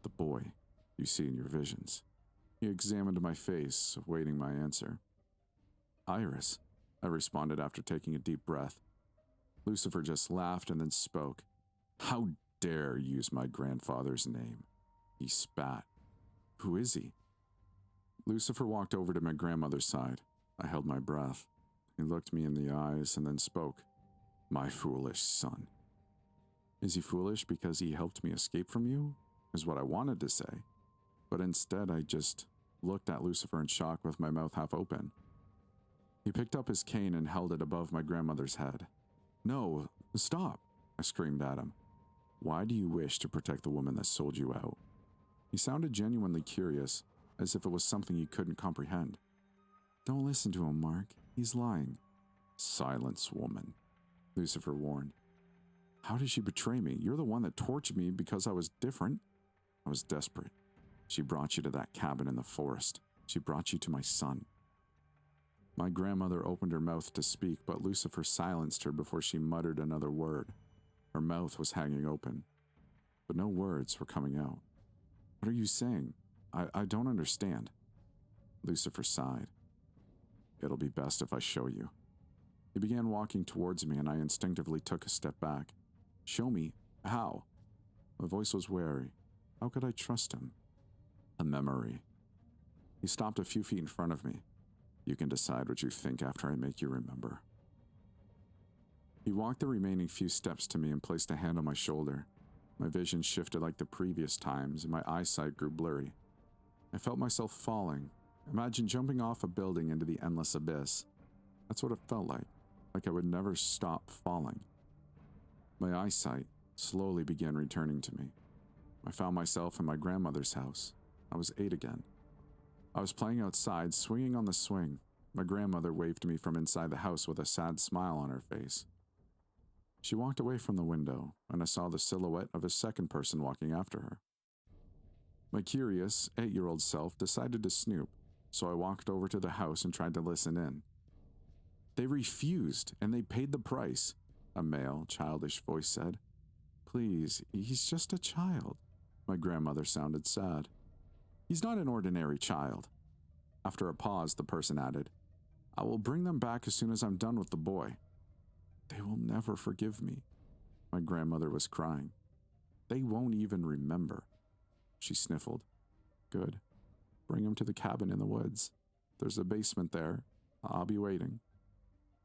"The boy you see in your visions." He examined my face, awaiting my answer. "Iris," I responded after taking a deep breath. Lucifer just laughed and then spoke. "How dare you use my grandfather's name?" He spat. "Who is he?" Lucifer walked over to my grandmother's side. I held my breath. He looked me in the eyes and then spoke. "My foolish son." "Is he foolish because he helped me escape from you?" is what I wanted to say. But instead I just looked at Lucifer in shock with my mouth half open. He picked up his cane and held it above my grandmother's head. "No, stop," I screamed at him. "Why do you wish to protect the woman that sold you out?" He sounded genuinely curious, as if it was something he couldn't comprehend. "Don't listen to him, Mark. He's lying." "Silence, woman," Lucifer warned. "How did she betray me? You're the one that tortured me because I was different." "I was desperate. She brought you to that cabin in the forest. She brought you to my son." My grandmother opened her mouth to speak, but Lucifer silenced her before she muttered another word. Her mouth was hanging open, but no words were coming out. "What are you saying? I don't understand." Lucifer sighed. "It'll be best if I show you." He began walking towards me, and I instinctively took a step back. "Show me? How?" My voice was wary. How could I trust him? "A memory." He stopped a few feet in front of me. "You can decide what you think after I make you remember." He walked the remaining few steps to me and placed a hand on my shoulder. My vision shifted like the previous times, and my eyesight grew blurry. I felt myself falling. Imagine jumping off a building into the endless abyss. That's what it felt like I would never stop falling. My eyesight slowly began returning to me. I found myself in my grandmother's house. I was 8 again. I was playing outside, swinging on the swing. My grandmother waved to me from inside the house with a sad smile on her face. She walked away from the window, and I saw the silhouette of a second person walking after her. My curious 8-year-old self decided to snoop, so I walked over to the house and tried to listen in. "They refused, and they paid the price," a male, childish voice said. "Please, he's just a child." My grandmother sounded sad. "He's not an ordinary child." After a pause, the person added, "I will bring them back as soon as I'm done with the boy." "They will never forgive me." My grandmother was crying. "They won't even remember." She sniffled. "Good. Bring him to the cabin in the woods. There's a basement there. I'll be waiting.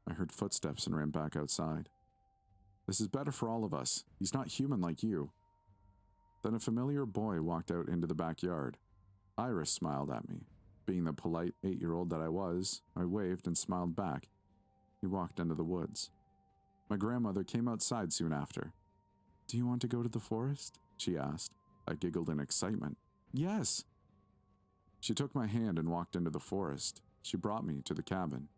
I heard footsteps and ran back outside. This is better for all of us. He's not human like you. Then a familiar boy walked out into the backyard. Iris smiled at me. Being the polite 8-year-old that I was, I waved and smiled back. He walked into the woods. My grandmother came outside soon after. "Do you want to go to the forest?" she asked. I giggled in excitement. "Yes!" She took my hand and walked into the forest. She brought me to the cabin.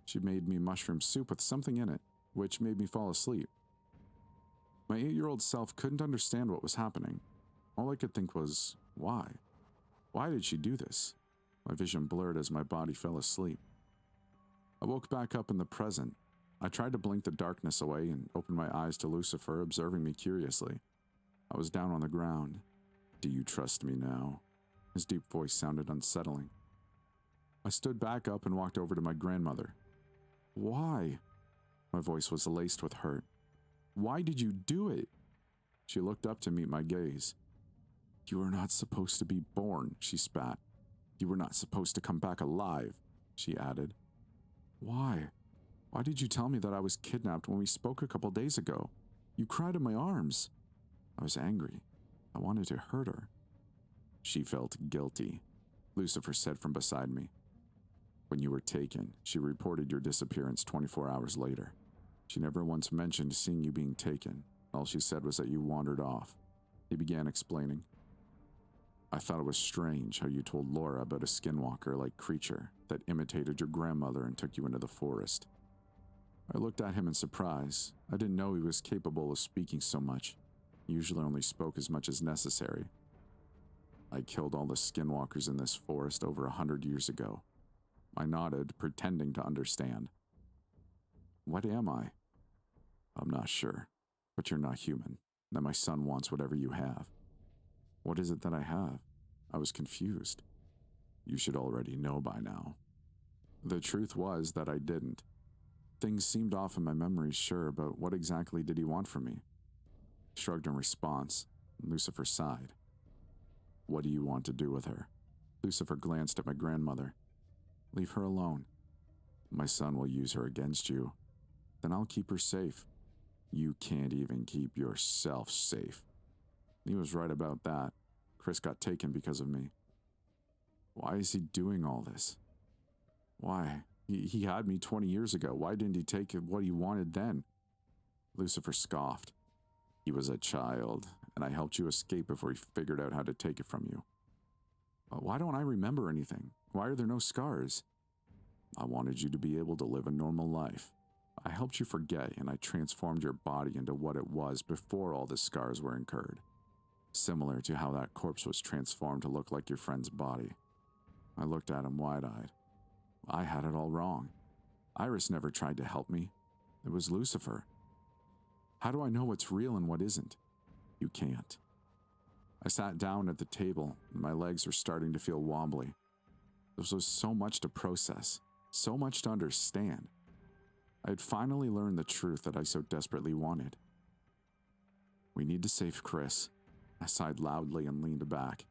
She made me mushroom soup with something in it, which made me fall asleep. My 8-year-old self couldn't understand what was happening. All I could think was, why? Why did she do this? My vision blurred as my body fell asleep. I woke back up in the present. I tried to blink the darkness away and opened my eyes to Lucifer observing me curiously. I was down on the ground. "Do you trust me now?" His deep voice sounded unsettling. I stood back up and walked over to my grandmother. "Why?" My voice was laced with hurt. "Why did you do it?" She looked up to meet my gaze. "You were not supposed to be born," she spat. "You were not supposed to come back alive," she added. "Why? Why did you tell me that I was kidnapped when we spoke a couple days ago? You cried in my arms." I was angry. I wanted to hurt her. "She felt guilty," Lucifer said from beside me. "When you were taken, she reported your disappearance 24 hours later. She never once mentioned seeing you being taken. All she said was that you wandered off." He began explaining. "I thought it was strange how you told Laura about a skinwalker-like creature that imitated your grandmother and took you into the forest." I looked at him in surprise. I didn't know he was capable of speaking so much. He usually only spoke as much as necessary. "I killed all the skinwalkers in this forest over 100 years ago." I nodded, pretending to understand. "What am I?" "I'm not sure, but you're not human. That my son wants whatever you have." "What is it that I have?" I was confused. "You should already know by now." The truth was that I didn't. Things seemed off in my memories, sure, but what exactly did he want from me? I shrugged in response. Lucifer sighed. "What do you want to do with her?" Lucifer glanced at my grandmother. "Leave her alone." "My son will use her against you." "Then I'll keep her safe." "You can't even keep yourself safe." He was right about that. Chris got taken because of me. Why is he doing all this? Why? He had me 20 years ago. Why didn't he take what he wanted then? Lucifer scoffed. "He was a child, and I helped you escape before he figured out how to take it from you." "Why don't I remember anything? Why are there no scars?" "I wanted you to be able to live a normal life. I helped you forget, and I transformed your body into what it was before all the scars were incurred. Similar to how that corpse was transformed to look like your friend's body." I looked at him wide-eyed. I had it all wrong. Iris never tried to help me. It was Lucifer. How do I know what's real and what isn't? You can't. I sat down at the table, and my legs were starting to feel wobbly. This was so much to process, so much to understand. I had finally learned the truth that I so desperately wanted. "We need to save Chris." I sighed loudly and leaned back.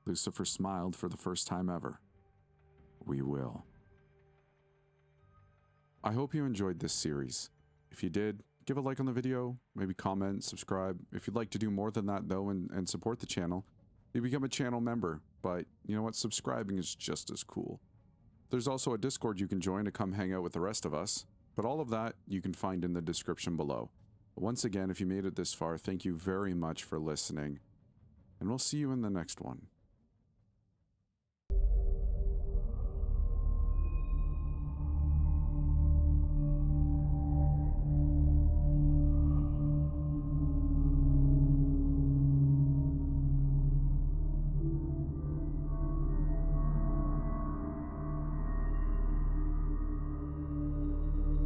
Lucifer smiled for the first time ever. "We will." I hope you enjoyed this series. If you did, give a like on the video, maybe comment, subscribe. If you'd like to do more than that though and support the channel, you become a channel member, but you know what, subscribing is just as cool. There's also a Discord you can join to come hang out with the rest of us, but all of that you can find in the description below. Once again, if you made it this far, thank you very much for listening, and we'll see you in the next one.